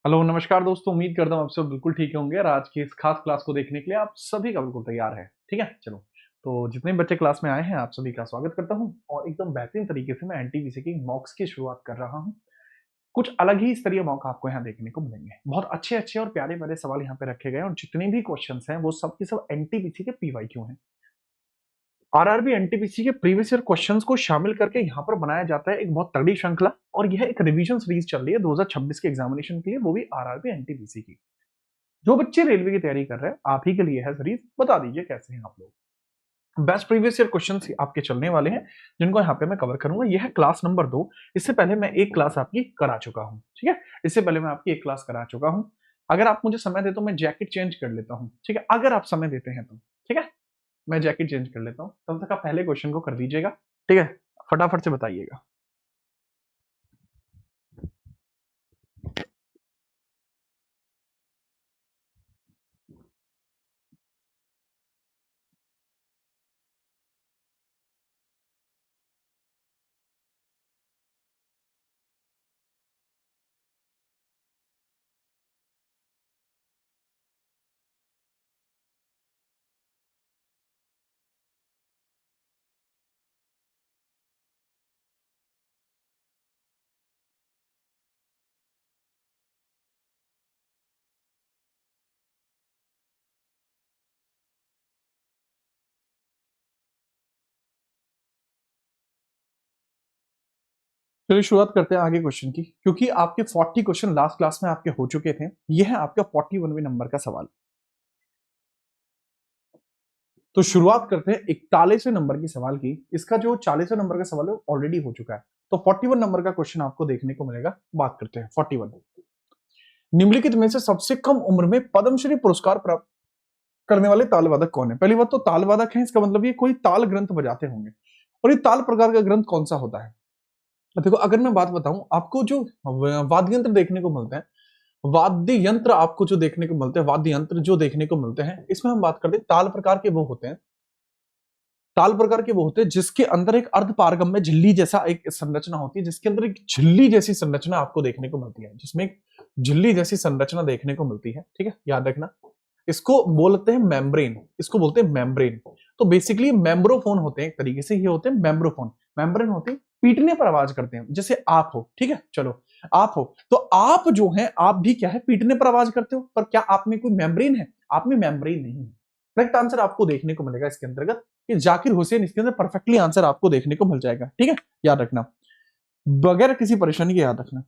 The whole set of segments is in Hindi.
हेलो नमस्कार दोस्तों, उम्मीद करता हूँ आप सब बिल्कुल ठीक होंगे और आज की इस खास क्लास को देखने के लिए आप सभी का बिल्कुल तैयार है। ठीक है, चलो। तो जितने भी बच्चे क्लास में आए हैं आप सभी का स्वागत करता हूँ और एकदम बेहतरीन तरीके से मैं एनटीपीसी की मॉक्स की शुरुआत कर रहा हूँ। कुछ अलग ही स्तरीय मॉक आपको यहाँ देखने को मिलेंगे। बहुत अच्छे अच्छे और प्यारे प्यारे सवाल यहाँ पे रखे गए हैं और जितने भी क्वेश्चन हैं वो सब के सब एनटीपीसी के पीवाईक्यू हैं। आरआरबी एनटीपीसी के प्रीवियस ईयर क्वेश्चंस को शामिल करके यहाँ पर बनाया जाता है एक बहुत तगड़ी श्रृंखला। और यह एक रिवीजन सीरीज चल रही है 2026 के एग्जामिनेशन के लिए, वो भी आरआरबी एनटीपीसी की। जो बच्चे रेलवे की तैयारी कर रहे हैं आप ही के लिए है सीरीज। बता दीजिए कैसे हैं आप लोग। बेस्ट प्रीवियस ईयर क्वेश्चंस आपके चलने वाले हैं जिनको यहाँ पे मैं कवर करूंगा। यह है क्लास नंबर 2। इससे पहले मैं एक क्लास आपकी करा चुका हूँ। ठीक है, इससे पहले मैं आपकी एक क्लास करा चुका हूँ। अगर आप मुझे समय दे तो मैं जैकेट चेंज कर लेता हूँ। ठीक है, अगर आप समय देते हैं तो ठीक है, मैं जैकेट चेंज कर लेता हूँ। तब तक आप पहले क्वेश्चन को कर दीजिएगा। ठीक है, फटाफट से बताइएगा। चलिए शुरुआत करते हैं आगे क्वेश्चन की, क्योंकि आपके 40 क्वेश्चन लास्ट क्लास में आपके हो चुके थे। यह है आपका 41वें नंबर का सवाल। तो शुरुआत करते हैं 41वें नंबर की सवाल की। इसका जो 40वें नंबर का सवाल है ऑलरेडी हो चुका है। तो 41 नंबर का क्वेश्चन आपको देखने को मिलेगा। बात करते हैं 41। निम्नलिखित में से सबसे कम उम्र में पद्मश्री पुरस्कार प्राप्त करने वाले तालवादक कौन है? पहली बात तो तालवादक है, इसका मतलब ये कोई ताल ग्रंथ बजाते होंगे। और ये ताल प्रकार का ग्रंथ कौन सा होता है? तो देखो, अगर मैं बात बताऊं आपको, जो वाद्य यंत्र देखने को मिलते हैं, वाद्य यंत्र आपको जो देखने को मिलते हैं, वाद्य यंत्र जो देखने को मिलते हैं, इसमें हम बात करते हैं ताल प्रकार के वो होते हैं। ताल प्रकार के वो होते हैं जिसके अंदर एक अर्ध पारगम्य झिल्ली जैसा एक संरचना होती है, जिसके अंदर एक झिल्ली जैसी संरचना आपको देखने को मिलती है, जिसमें एक झिल्ली जैसी संरचना देखने को मिलती है। ठीक है, याद रखना। इसको बोलते हैं मेम्ब्रेन, इसको बोलते हैं मेम्ब्रेन। तो बेसिकली मेम्ब्रोफोन होते हैं, एक तरीके से ये होते हैं मेम्ब्रोफोन। मेम्ब्रेन होते हैं, पीटने पर आवाज करते हैं। जैसे आप हो, ठीक है, चलो आप हो, तो आप जो है आप भी क्या है, पीटने पर आवाज करते हो। पर क्या आप में कोई मेम्ब्रेन है? आप में मेम्ब्रेन नहीं है। करेक्ट आंसर आपको देखने को मिलेगा इसके अंतर्गत कि जाकिर हुसैन। इसके अंदर परफेक्टली आंसर आपको देखने को मिल जाएगा। ठीक है, याद रखना, बगैर किसी परेशानी के याद रखना।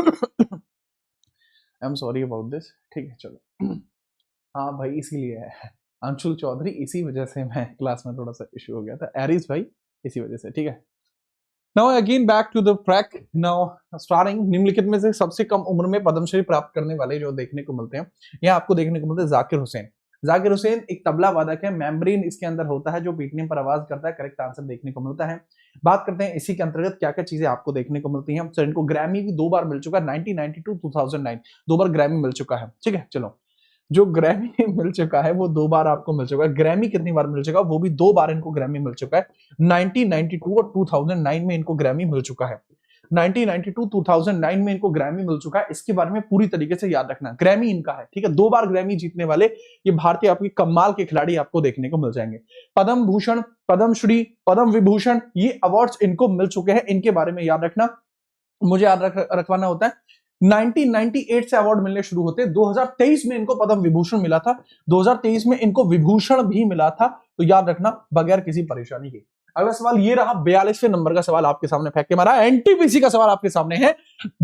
I am sorry about this, ठीक है चलो। हाँ भाई इसीलिए है अंशुल चौधरी, इसी वजह से मैं क्लास में थोड़ा सा इशू हो गया था, एरिस भाई इसी वजह से, ठीक है। Now again back to the track. Now starting, निम्नलिखित में से सबसे कम उम्र में पद्मश्री प्राप्त करने वाले जो देखने को मिलते हैं, यहाँ आपको देखने को मिलते हैं जाकिर हुसैन। जाकिर हुसैन एक तबला वादक है, मेम्ब्रेन इसके अंदर होता है जो पीटने पर आवाज करता है, करेक्ट आंसर देखने को मिलता है। बात करते हैं इसी के अंतर्गत क्या क्या चीजें आपको देखने को मिलती हैं। सर इनको ग्रैमी भी 2 बार मिल चुका है, 1992 2009 2 बार ग्रैमी मिल चुका है, ठीक है। चलो, जो ग्रैमी मिल चुका है वो 2 बार आपको मिल चुका है। ग्रैमी कितनी बार मिल चुका है, वो भी 2 बार इनको ग्रैमी मिल चुका है। 1992 और 2009 में इनको ग्रैमी मिल चुका है। 1992 2009 में इनको ग्रैमी मिल चुका है। इसके बारे में पूरी तरीके से याद रखना, ग्रैमी इनका है, ठीक है। 2 बार ग्रैमी जीतने वाले ये भारतीय आपकी कमाल के खिलाड़ी आपको देखने को मिल जाएंगे। पद्म भूषण, पद्म श्री, पद्म विभूषण, ये अवार्ड्स इनको मिल चुके हैं, इनके बारे में याद रखना, मुझे याद रखवाना होता है। 1998 से अवार्ड मिलने शुरू होते, 2023 में इनको पद्म विभूषण मिला था, 2023 में इनको विभूषण भी मिला था, तो याद रखना बगैर किसी परेशानी के। अगला सवाल ये रहा, 42वें नंबर का सवाल आपके सामने फेंक के मारा, एनटीपीसी का सवाल आपके सामने है,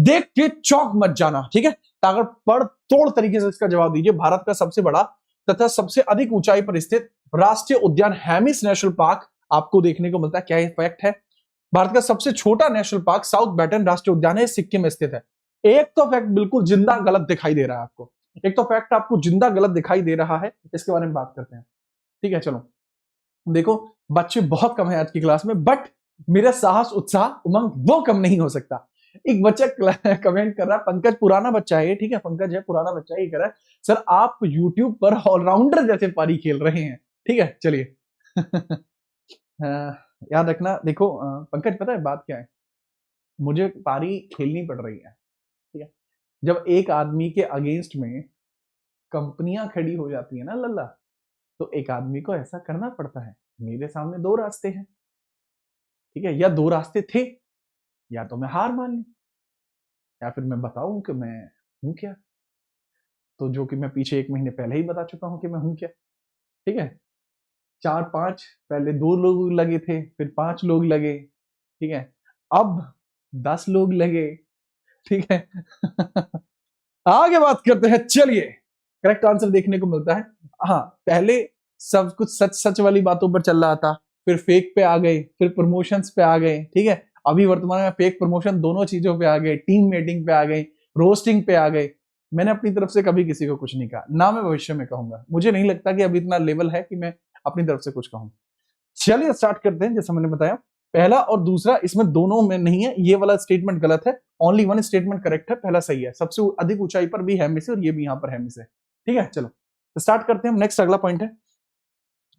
देख के चौंक मत जाना, ठीक है। ताकत पड़ तोड़ तरीके से इसका जवाब दीजिए। भारत का सबसे बड़ा तथा सबसे अधिक ऊंचाई पर स्थित राष्ट्रीय उद्यान हेमिस नेशनल पार्क आपको देखने को मिलता है, क्या ये फैक्ट है? भारत का सबसे छोटा नेशनल पार्क साउथ बैटन राष्ट्रीय उद्यान है, सिक्किम में स्थित है। एक तो फैक्ट बिल्कुल जिंदा गलत दिखाई दे रहा है आपको, एक तो फैक्ट आपको जिंदा गलत दिखाई दे रहा है, इसके बारे में बात करते हैं, ठीक है। चलो देखो, बच्चे बहुत कम है आज की क्लास में, बट मेरा साहस, उत्साह, उमंग वो कम नहीं हो सकता। एक बच्चा कमेंट कर रहा है, पंकज पुराना बच्चा है, ठीक है, पंकज है पुराना बच्चा है, ये कह रहा है सर आप यूट्यूब पर ऑलराउंडर जैसे पारी खेल रहे हैं, ठीक है। चलिए याद रखना, देखो पंकज पता है बात क्या है, मुझे पारी खेलनी पड़ रही है, ठीक है। जब एक आदमी के अगेंस्ट में कंपनियां खड़ी हो जाती है ना लल्ला, तो एक आदमी को ऐसा करना पड़ता है। मेरे सामने 2 रास्ते हैं, ठीक है, या 2 रास्ते थे, या तो मैं हार मान लूं, या फिर मैं बताऊं कि मैं हूं क्या, तो जो कि मैं पीछे 1 महीने पहले ही बता चुका हूं कि मैं हूं क्या, ठीक है। 4-5 पहले 2 लोग लगे थे, फिर 5 लोग लगे, ठीक है, अब 10 लोग लगे, ठीक है। आगे बात करते हैं, चलिए करेक्ट आंसर देखने को मिलता है। हाँ, पहले सब कुछ सच सच वाली बातों पर चल रहा था, फिर फेक पे आ गए, फिर प्रमोशंस पे आ गए, ठीक है। अभी वर्तमान में फेक प्रमोशन दोनों चीजों पे आ गए, टीम मेटिंग पे आ गए, रोस्टिंग पे आ गए। मैंने अपनी तरफ से कभी किसी को कुछ नहीं कहा, ना मैं भविष्य में कहूंगा, मुझे नहीं लगता कि अभी इतना लेवल है कि मैं अपनी तरफ से कुछ कहूं। चलिए स्टार्ट करते हैं। जैसा मैंने बताया, पहला और दूसरा इसमें दोनों में नहीं है, ये वाला स्टेटमेंट गलत है, ओनली 1 स्टेटमेंट करेक्ट है, पहला सही है। सबसे अधिक ऊंचाई पर भी हेमिस है और ये भी यहाँ पर हेमिस है, ठीक है। चलो तो स्टार्ट करते हैं हम। नेक्स्ट अगला पॉइंट है,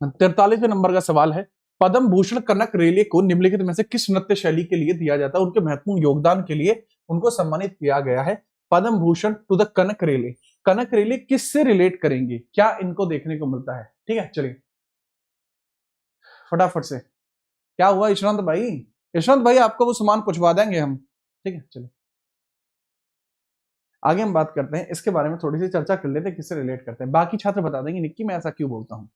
43वें नंबर का सवाल है, पद्म भूषण कनक रेले को निम्नलिखित में से किस नृत्य शैली के लिए दिया जाता है? उनके महत्वपूर्ण योगदान के लिए उनको सम्मानित किया गया है। पद्म भूषण टू द कनक रेले, कनक रेले किससे रिलेट करेंगे, क्या इनको देखने को मिलता है, ठीक है। चलिए फटाफट से, क्या हुआ यशवंत भाई? यशवंत भाई आपको वो सामान पहुंचवा देंगे हम, ठीक है। चलो आगे हम बात करते हैं, इसके बारे में थोड़ी सी चर्चा कर लेते हैं, किससे रिलेट करते हैं, बाकी छात्र बता देंगे निक्की मैं ऐसा क्यों बोलता हूं।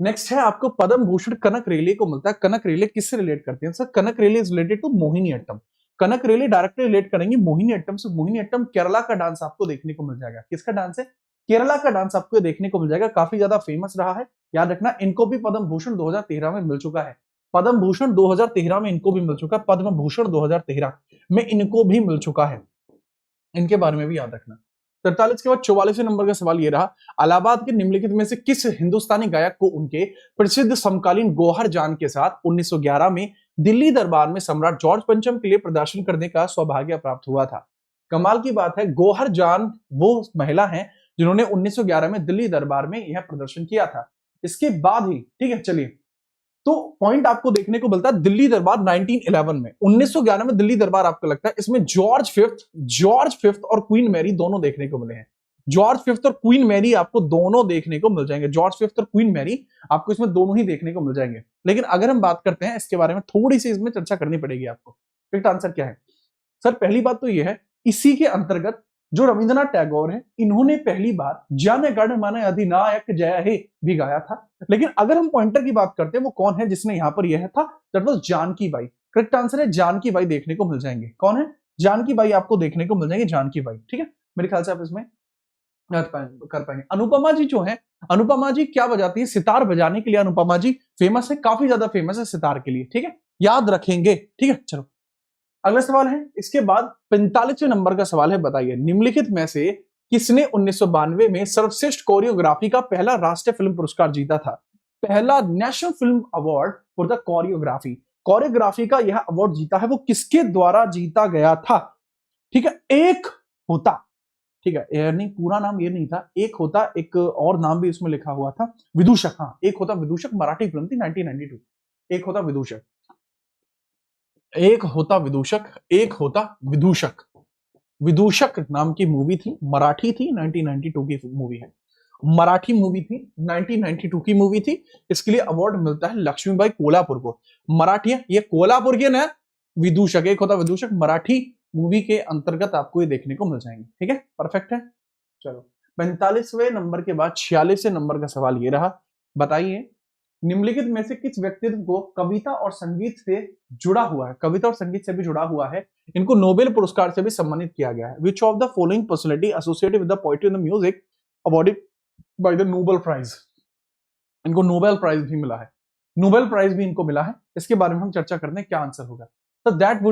नेक्स्ट है आपको पद्म भूषण कनक रेले को मिलता है। कनक रेले किससे रिलेट करते हैं? Sir Kanak Rele is related to Mohini Attam. Kanak Rele directly relate करेंगे मोहिनी अट्टम से। मोहिनी अट्टम केरला का डांस आपको देखने को मिल जाएगा। किसका डांस है? केरला का डांस आपको देखने को मिल जाएगा, काफी ज्यादा फेमस रहा है। याद रखना, इनको भी पद्म भूषण 2013 में मिल चुका है। पद्म भूषण 2013 में इनको भी मिल चुका है, पद्म भूषण 2013 में इनको भी मिल चुका है, इनके बारे में भी याद रखना। 43 के बाद 44वें नंबर का सवाल ये रहा, इलाहाबाद के निम्नलिखित में से किस हिंदुस्तानी गायक को उनके प्रसिद्ध समकालीन गौहर जान के साथ 1911 में दिल्ली दरबार में सम्राट जॉर्ज पंचम के लिए प्रदर्शन करने का सौभाग्य प्राप्त हुआ था? कमाल की बात है, गौहर जान वो महिला हैं जिन्होंने 1911 में दिल्ली दरबार में यह प्रदर्शन किया था। इसके बाद ही, ठीक है, चलिए तो पॉइंट आपको देखने को मिलता है दिल्ली दरबार 1911 में, 1911 में दिल्ली दरबार आपको लगता है, इसमें जॉर्ज फिफ्थ और क्वीन मैरी दोनों देखने को मिले हैं। जॉर्ज फिफ्थ और क्वीन मैरी आपको दोनों देखने को मिल जाएंगे, जॉर्ज फिफ्थ और क्वीन मैरी आपको इसमें दोनों ही देखने को मिल जाएंगे। लेकिन अगर हम बात करते हैं इसके बारे में, थोड़ी सी इसमें चर्चा करनी पड़ेगी आपको। करेक्ट आंसर क्या है? सर पहली बात तो यह है, इसी के अंतर्गत जो रविंद्रनाथ टैगोर है, इन्होंने पहली बार जन गण मन अधिनायक जय हे भी गाया था। लेकिन अगर हम पॉइंटर की बात करते हैं, वो कौन है जिसने यहां पर यह था? That was Janki Bai. Correct answer है जानकी बाई देखने को मिल जाएंगे। कौन है? जानकी बाई आपको देखने को मिल जाएंगे, जानकी बाई, ठीक है। मेरे ख्याल से आप इसमें कर पाएंगे। अनुपमा जी जो है, अनुपमा जी क्या बजाती है, सितार बजाने के लिए अनुपमा जी फेमस है, काफी ज्यादा फेमस है सितार के लिए, ठीक है, याद रखेंगे, ठीक है। चलो अगला सवाल है, इसके बाद 45वें नंबर का सवाल है, बताइए निम्नलिखित में से किसने 1992 में सर्वश्रेष्ठ कोरियोग्राफी का पहला राष्ट्रीय फिल्म पुरस्कार जीता था। पहला national film award for the choreography, choreography का यह अवार्ड जीता है, वो किसके द्वारा जीता गया था, ठीक है। एक होता, ठीक है, ये नहीं, पूरा नाम ये नहीं था, एक होता, एक और नाम भी इसमें लिखा हुआ था, विदूषक, हाँ एक होता विदूषक, मराठी फिल्म थी 1992, एक होता विदूषक, एक होता विदूषक, एक होता विदूषक। विदूषक नाम की मूवी थी, मराठी थी, 1992 की मूवी है, मराठी मूवी थी, 1992 की मूवी थी। इसके लिए अवार्ड मिलता है लक्ष्मीबाई कोल्हापुर को, मराठी है ये, कोल्हापुर के ना विदूषक, एक होता विदूषक, मराठी मूवी के अंतर्गत आपको ये देखने को मिल जाएंगे, ठीक है, परफेक्ट है। चलो 45वें नंबर के बाद 46वें नंबर का सवाल ये रहा, बताइए निम्नलिखित में से किस व्यक्तित्व को कविता और संगीत से जुड़ा हुआ है, कविता और संगीत से भी जुड़ा हुआ है, इनको नोबेल पुरस्कार से भी सम्मानित किया गया है। Which of the following personality associated with the poetry and the music awarded by the Nobel prize, इनको नोबेल प्राइज भी मिला है, नोबेल प्राइज भी इनको मिला है, इसके बारे में हम चर्चा करते हैं, क्या आंसर होगा। तो that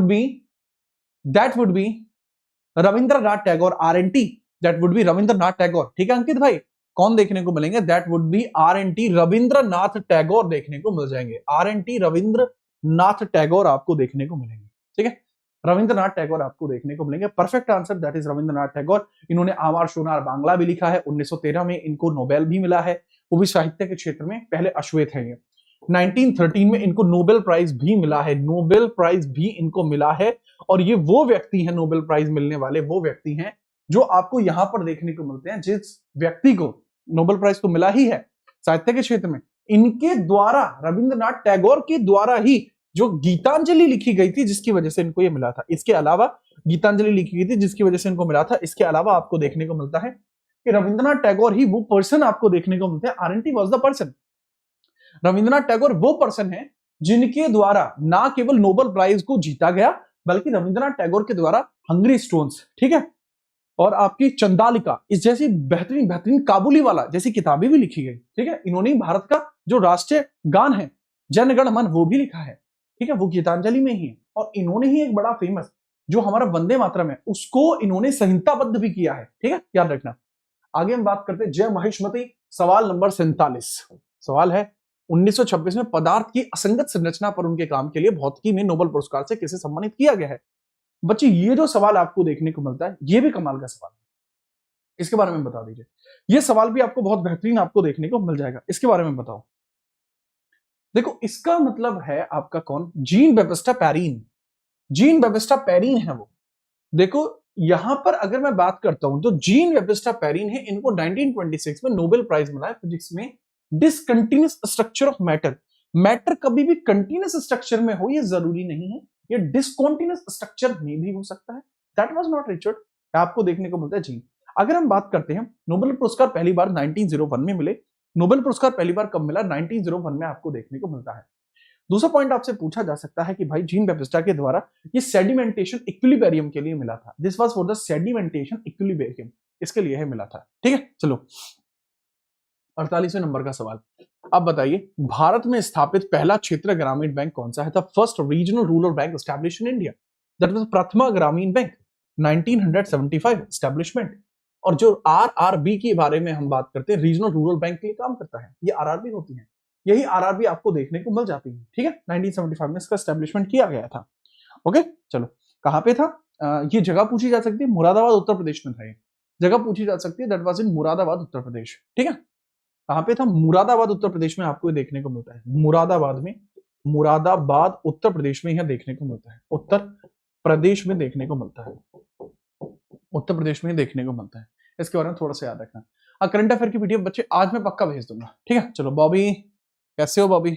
would be Rabindranath Tagore, RNT, that would be Rabindranath Tagore, ठीक है अंकित भाई, कौन देखने को मिलेंगे, that would be RNT Rabindranath Tagore देखने को मिल जाएंगे, RNT रविंद्रनाथ टैगोर आपको देखने को मिलेंगे, ठीक है, रविंद्रनाथ टैगोर आपको देखने को मिलेंगे, perfect answer, that is Rabindranath Tagore. इन्होंने आमार सोनार बांग्ला भी लिखा है, 1913 में इनको नोबेल भी मिला है, वो भी साहित्य के क्षेत्र में पहले अश्वेत है ये। 1913 में इनको नोबेल प्राइज भी मिला है, नोबेल प्राइज भी इनको मिला है, और ये वो व्यक्ति हैं, नोबेल प्राइज मिलने वाले वो व्यक्ति हैं जो आपको यहां पर देखने को मिलते हैं, जिस व्यक्ति को नोबेल प्राइज तो मिला ही है साहित्य के क्षेत्र में, इनके द्वारा, रविंद्रनाथ टैगोर के द्वारा ही जो गीतांजलि लिखी गई थी जिसकी वजह से इनको ये मिला था, इसके अलावा गीतांजलि लिखी गई थी जिसकी वजह से इनको मिला था, इसके अलावा आपको देखने को मिलता है कि रविंद्रनाथ टैगोर ही वो पर्सन आपको देखने को मिलते हैं, RNT was the person, Rabindranath Tagore वो पर्सन है जिनके द्वारा ना केवल नोबेल प्राइज को जीता गया, बल्कि रविंद्रनाथ टैगोर के द्वारा हंगरी स्टोन्स, ठीक है, और आपकी चंदालिका, इस जैसी बेहतरीन बेहतरीन काबुली वाला जैसी किताबें भी लिखी गई, ठीक है। इन्होंने भारत का जो राष्ट्रीय गान है जनगण मन वो भी लिखा है, ठीक है, वो गीतांजलि में ही है, और इन्होंने ही एक बड़ा फेमस जो हमारा वंदे मातरम है उसको इन्होंने संहिताबद्ध भी किया है, ठीक है, याद रखना। आगे हम बात करते हैं जय महिष्मती, सवाल नंबर 47, सवाल है 1926 में पदार्थ की असंगत संरचना पर उनके काम के लिए भौतिकी में नोबेल पुरस्कार से किसे सम्मानित किया गया है। बच्चे ये जो सवाल आपको देखने को मिलता है ये भी कमाल का सवाल है, इसके बारे में बता दीजिए, ये सवाल भी आपको बहुत बेहतरीन आपको देखने को मिल जाएगा, इसके बारे में बताओ। देखो इसका मतलब है आपका कौन, जीन बेबिस्टा पेरिन, जीन बेबिस्टा पेरिन है वो। देखो यहां पर अगर मैं बात करता हूं तो जीन बेबिस्टा पेरिन है, इनको 1926 में नोबेल प्राइज मिला है फिजिक्स में, discontinuous structure of matter, matter कभी भी कंटिन्यूअस स्ट्रक्चर में हो ये जरूरी नहीं है, ये डिसकंटिन्यूअस स्ट्रक्चर में भी हो सकता है, दैट वाज नॉट रिचर्ड, आपको देखने को मिलता है जीन। अगर हम बात करते हैं नोबेल पुरस्कार पहली बार 1901 में मिले, नोबेल पुरस्कार पहली बार कब मिला, 1901 में आपको देखने को मिलता है। दूसरा पॉइंट आपसे पूछा जा सकता है कि भाई जीन बेबिस्टा के द्वारा ये सेडिमेंटेशन इक्विलिब्रियम के लिए मिला था, this was for the sedimentation equilibrium, इसके लिए है मिला था, ठीक है। चलो 48वें नंबर का सवाल, अब बताइए भारत में स्थापित पहला क्षेत्रीय ग्रामीण बैंक कौन सा है, the first regional rural bank established in India, that was प्रथमा ग्रामीण बैंक, 1975 एस्टैब्लिशमेंट। और जो RRB के बारे में हम बात करते हैं, रीजनल रूरल बैंक के लिए काम करता है, ये RRB होती है, यही RRB आपको देखने को मिल जाती है, ठीक है। 1975 में इसका एस्टैब्लिशमेंट किया गया था, ओके। चलो कहां पे था, ये जगह पूछी जा सकती है, मुरादाबाद उत्तर प्रदेश में था, ये जगह पूछी जा सकती है, that was in Moradabad Uttar Pradesh, ठीक है। कहां पे था, मुरादाबाद उत्तर प्रदेश में आपको देखने को मिलता है, मुरादाबाद में, मुरादाबाद उत्तर प्रदेश में यह देखने को मिलता है, उत्तर प्रदेश में देखने को मिलता है, उत्तर प्रदेश में देखने को मिलता है, इसके बारे में थोड़ा सा याद रखना। करंट अफेयर की पीडीएफ बच्चे आज मैं पक्का भेज दूंगा, ठीक है। चलो बॉबी कैसे हो बॉबी,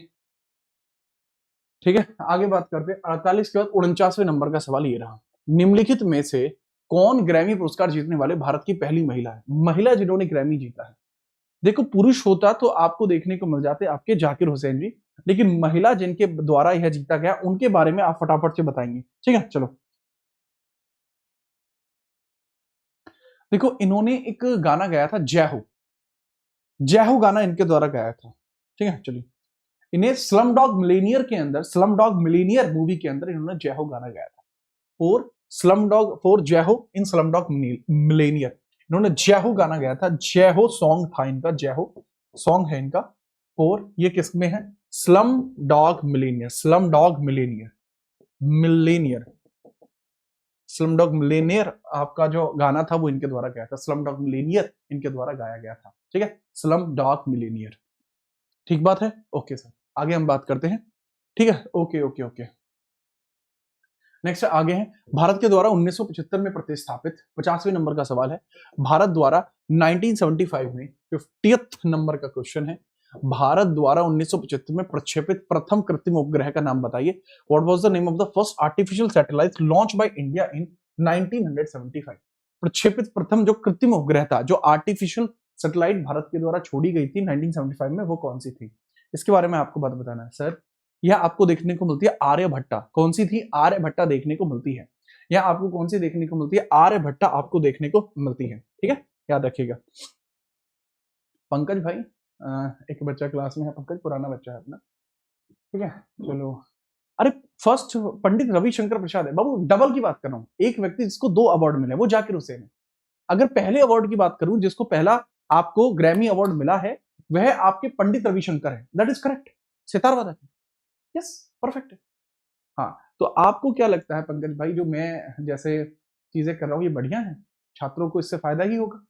ठीक है। आगे बात करते हैं 48 के बाद 49वें नंबर का सवाल ये रहा, निम्नलिखित में से कौन ग्रैमी पुरस्कार जीतने वाले भारत की पहली महिला है, महिला जिन्होंने ग्रैमी जीता है। देखो पुरुष होता तो आपको देखने को मिल जाते आपके जाकिर हुसैन जी, लेकिन महिला जिनके द्वारा यह जीता गया उनके बारे में आप फटाफट से बताएंगे, ठीक है। चलो देखो इन्होंने एक गाना गाया था जय हो, जय हो गाना इनके द्वारा गाया था, ठीक है। चलिए, इन्हें स्लम डॉग मिलेनियर के अंदर, स्लम डॉग मिलेनियर मूवी के अंदर इन्होंने जय हो गाना गाया था। फॉर स्लम डॉग, फॉर जय हो इन स्लम डॉग मिलेनियर, इन्होंने जय हो गाना गाया था। जय हो सॉन्ग था इनका, जय हो सॉन्ग है इनका। फॉर ये किस में है? Slum dog Millionaire, slum dog Millionaire, Millionaire, slum dog Millionaire आपका जो गाना था वो इनके द्वारा गाया था, स्लम डॉग मिलेनियर इनके द्वारा गाया गया था, ठीक है। स्लम डॉग मिलेनियर, ठीक बात है, ओके सर। आगे हम बात करते हैं, ठीक है, ओके ओके ओके। नेक्स्ट आगे है, भारत के द्वारा 1975 में प्रतिस्थापित, 50वें नंबर का सवाल है। भारत द्वारा 1975 में 50th नंबर का क्वेश्चन है। भारत द्वारा 1975 में प्रक्षेपित प्रथम कृत्रिम उपग्रह का नाम बताइए। What was the name of the first artificial satellite launch by India in 1975? प्रक्षेपित प्रथम जो कृत्रिम उपग्रह था, जो आर्टिफिशियल सैटेलाइट भारत के द्वारा छोड़ी गई थी 1975 में, वो कौन सी थी? इसके बारे में आपको बात बताना है सर। यह आपको देखने को मिलती है आर्यभट्टा। कौन सी थी? आर्यभट्टा देखने को मिलती है। यह आपको कौन सी देखने को मिलती है? आर्यभट्टा आपको देखने को मिलती है, ठीक है, याद रखिएगा। पंकज भाई, एक बच्चा क्लास में है, पंकज पुराना बच्चा है अपना, ठीक है, चलो। अरे फर्स्ट पंडित रविशंकर प्रसाद है बाबू, डबल की बात कर रहा हूं। एक व्यक्ति जिसको 2 अवार्ड मिले वो जाकिर हुसैन है। अगर पहले अवार्ड की बात करूं, जिसको पहला आपको ग्रैमी अवार्ड मिला है, वह आपके पंडित रविशंकर है। दैट इज करेक्ट, सितार वादक, यस, परफेक्ट है। हाँ, तो आपको क्या लगता है पंकज भाई, जो मैं जैसे चीजें कर रहा हूँ ये बढ़िया है? छात्रों को इससे फायदा ही होगा?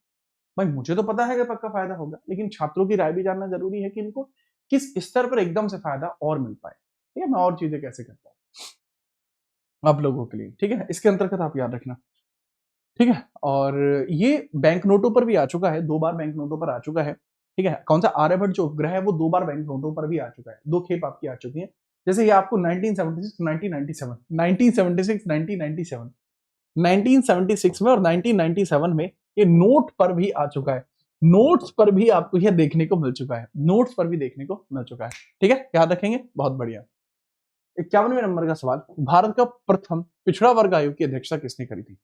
भाई मुझे तो पता है कि पक्का फायदा होगा, लेकिन छात्रों की राय भी जानना जरूरी है कि इनको किस स्तर पर एकदम से फायदा और मिल पाए, ठीक है, मैं और चीजें कैसे करता हूँ आप लोगों के लिए, ठीक है, इसके अंतर्गत आप याद रखना, ठीक है। और ये बैंक नोटों पर भी आ चुका है, 2 बार बैंक नोटों पर आ चुका है, ठीक है। कौन सा? आर्यभट्ट जो उपग्रह है वो 2 बार बैंक नोटों पर भी आ चुका है, 2 खेप आपकी आ चुकी है। जैसे ये आपको 1976 1997 1976 1997 1976 में और 1997 में ये नोट पर भी आ चुका है, नोट्स पर भी आपको यह देखने को मिल चुका है, नोट्स पर भी देखने को मिल चुका है, ठीक है, याद रखेंगे, बहुत बढ़िया। 51वें नंबर का सवाल, भारत का प्रथम पिछड़ा वर्ग आयोग की अध्यक्षता किसने करी थी?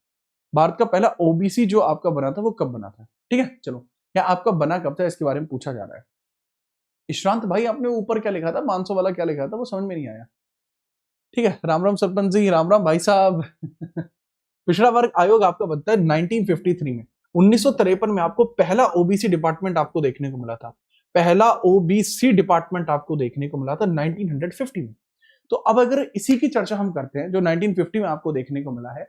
भारत का पहला ओबीसी जो आपका बना था वो कब बना था, ठीक है, चलो। क्या आपका बना कब था इसके बारे में पूछा जा रहा है। ईशांत भाई आपने ऊपर क्या लिखा था, 500 वाला क्या लिखा था, वो समझ में नहीं आया, ठीक है। राम राम सरपंच जी, राम राम भाई साहब। पिछड़ा वर्ग आयोग आपका बनता है 1953 में। 1953 में आपको पहला ओबीसी डिपार्टमेंट आपको देखने को मिला था, पहला ओबीसी डिपार्टमेंट आपको देखने को मिला था 1950 में। तो अब अगर इसी की चर्चा हम करते हैं, जो 1950 में आपको देखने को मिला है,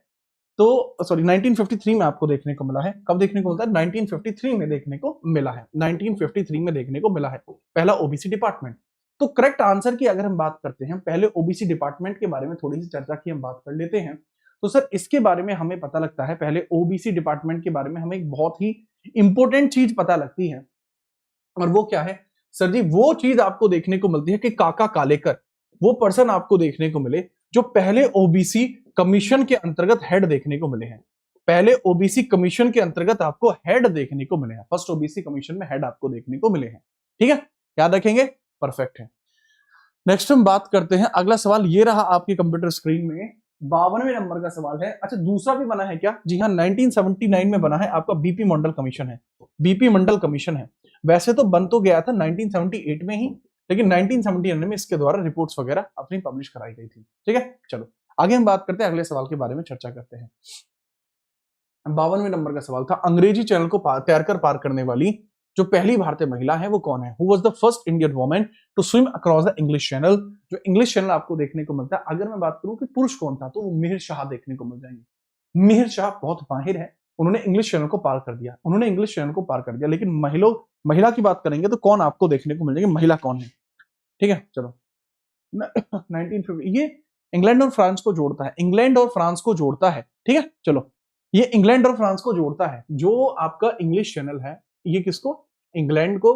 तो सॉरी 1953 में आपको देखने को मिला है, कब देखने को मिलता है? 1953 में देखने को मिला है, 1953 में देखने को मिला है पहला ओबीसी डिपार्टमेंट। तो करेक्ट आंसर की अगर हम बात करते हैं, पहले ओबीसी डिपार्टमेंट के बारे में थोड़ी सी चर्चा की हम बात कर लेते हैं, तो सर इसके बारे में हमें पता लगता है, पहले ओबीसी डिपार्टमेंट के बारे में हमें एक बहुत ही इंपॉर्टेंट चीज पता लगती है, और वो क्या है सर जी? वो चीज आपको देखने को मिलती है कि काका कालेकर, वो पर्सन आपको देखने को मिले जो पहले ओबीसी कमीशन के अंतर्गत हेड देखने को मिले हैं, पहले ओबीसी कमीशन के अंतर्गत आपको हेड देखने को मिले हैं, फर्स्ट ओबीसी कमीशन में हेड आपको देखने को मिले हैं, ठीक है, याद रखेंगे, परफेक्ट है। नेक्स्ट हम बात करते हैं, अगला सवाल ये रहा आपकी कंप्यूटर स्क्रीन में, 52वें नंबर का सवाल है। अच्छा, दूसरा भी बना है क्या? जी हाँ, 1979 में बना है, आपका बीपी मंडल कमीशन है, बीपी मंडल कमीशन है। वैसे तो बन तो गया था 1978 में ही, लेकिन 1979 में इसके द्वारा रिपोर्ट्स वगैरह अपनी पब्लिश कराई गई थी, ठीक है। चलो आगे हम बात करते हैं, अगले सवाल के बारे में चर्चा करते हैं। 52वें नंबर का सवाल था, अंग्रेजी चैनल को तैर कर पार करने वाली जो पहली भारतीय महिला है वो कौन है? Who was the first Indian woman to swim across the English channel? जो इंग्लिश चैनल आपको देखने को मिलता है, अगर मैं बात करूं कि पुरुष कौन था, तो वो मिहिर शाह देखने को मिल जाएंगे। मिहिर शाह बहुत माहिर है, उन्होंने इंग्लिश चैनल को पार कर दिया, उन्होंने इंग्लिश चैनल को पार कर दिया। लेकिन महिला की बात करेंगे तो कौन आपको देखने को मिल जाएगी, महिला कौन है, ठीक है, चलो। 1950, ये इंग्लैंड और फ्रांस को जोड़ता है, इंग्लैंड और फ्रांस को जोड़ता है, ठीक है, चलो। ये इंग्लैंड और फ्रांस को जोड़ता है, जो आपका इंग्लिश चैनल है, ये किसको? इंग्लैंड को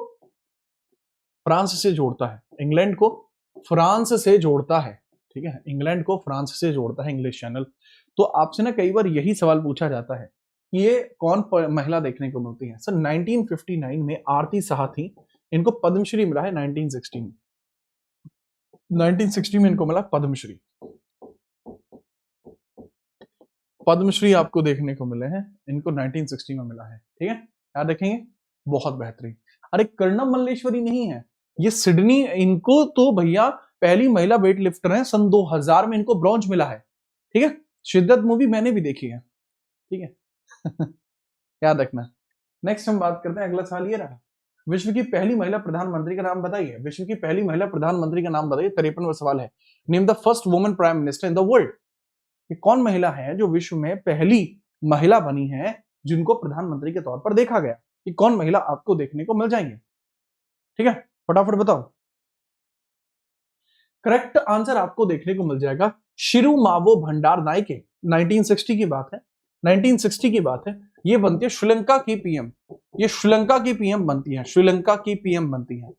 फ्रांस से जोड़ता है, इंग्लैंड को फ्रांस से जोड़ता है, ठीक है, इंग्लैंड को फ्रांस से जोड़ता है इंग्लिश चैनल। तो आपसे ना कई बार यही सवाल पूछा जाता है कि ये कौन महिला देखने को मिलती है। सर 1959 में आरती साहा थी, इनको पद्मश्री मिला है 1960 में, 1960 में इनको मिला पद्मश्री। पद्मश्री आपको देखने को मिले हैं, इनको 1960 में मिला है। ठीक है, याद रखेंगे, बहुत बेहतरीन। अरे कर्णम मल्लेश्वरी नहीं है, ये सिडनी, इनको तो भैया पहली महिला वेट लिफ्टर है, सन 2000 में इनको ब्रॉन्ज मिला है। ठीक है, शिद्दत मूवी मैंने भी देखी है। ठीक है याद रखना। नेक्स्ट हम बात करते हैं, अगला सवाल ये रहा, विश्व की पहली महिला प्रधानमंत्री का नाम बताइए। विश्व की पहली महिला प्रधानमंत्री का नाम बताइए, 53वां सवाल है। Name the first woman prime minister in the world. कि कौन महिला है जो विश्व में पहली महिला बनी है जिनको प्रधानमंत्री के तौर पर देखा गया। कि कौन महिला आपको देखने को मिल जाएंगे। ठीक है, फटाफट बताओ। करेक्ट आंसर आपको देखने को मिल जाएगा शिरू मावो भंडार नायके। 1960 की बात है, 1960 की बात है। ये बनती है श्रीलंका की पीएम, ये श्रीलंका की पीएम बनती है, श्रीलंका की पीएम बनती है,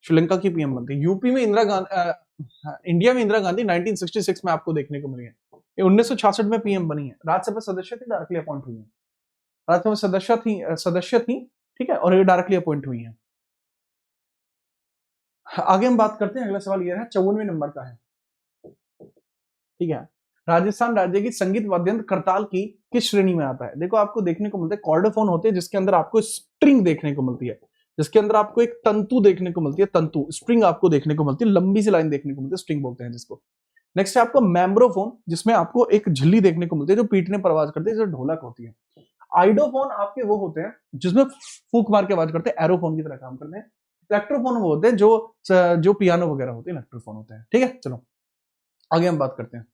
श्रीलंका की पीएम बनती है। यूपी में इंदिरा गांधी, इंडिया में इंदिरा गांधी 1966 में आपको देखने को मिली है। ये 1966 में पीएम बनी है, राज्यसभा सदस्य थी, डायरेक्टली अपॉइंट हुई है, राज्यसभा सदस्य थी। ठीक है, और ये डायरेक्टली अपॉइंट हुई है। आगे हम बात करते हैं, अगला सवाल ये है, 54वें नंबर का है। ठीक है, राजस्थान राज्य की संगीत वाद्य यंत्र करताल की किस श्रेणी में आता है। देखो आपको देखने को मिलता है कॉर्डोफोन होते हैं, जिसके अंदर आपको स्ट्रिंग देखने को मिलती है, जिसके अंदर आपको एक तंतु देखने को मिलती है, तंतु स्ट्रिंग आपको देखने को मिलती है, लंबी सी लाइन देखने को मिलती है, स्ट्रिंग बोलते हैं जिसको। नेक्स्ट है आपको मैम्ब्रोफोन, जिसमें आपको एक झिल्ली देखने को मिलती है जो पीटने पर आवाज करती है, जो ढोलक होती है। आइडोफोन आपके वो होते हैं जिसमें फूक मार के आवाज करते हैं, एरोफोन की तरह काम करते हैं। इलेक्ट्रोफोन वो होते हैं जो पियानो वगैरह होते हैं, इलेक्ट्रोफोन होते हैं। ठीक है, चलो आगे हम बात करते हैं।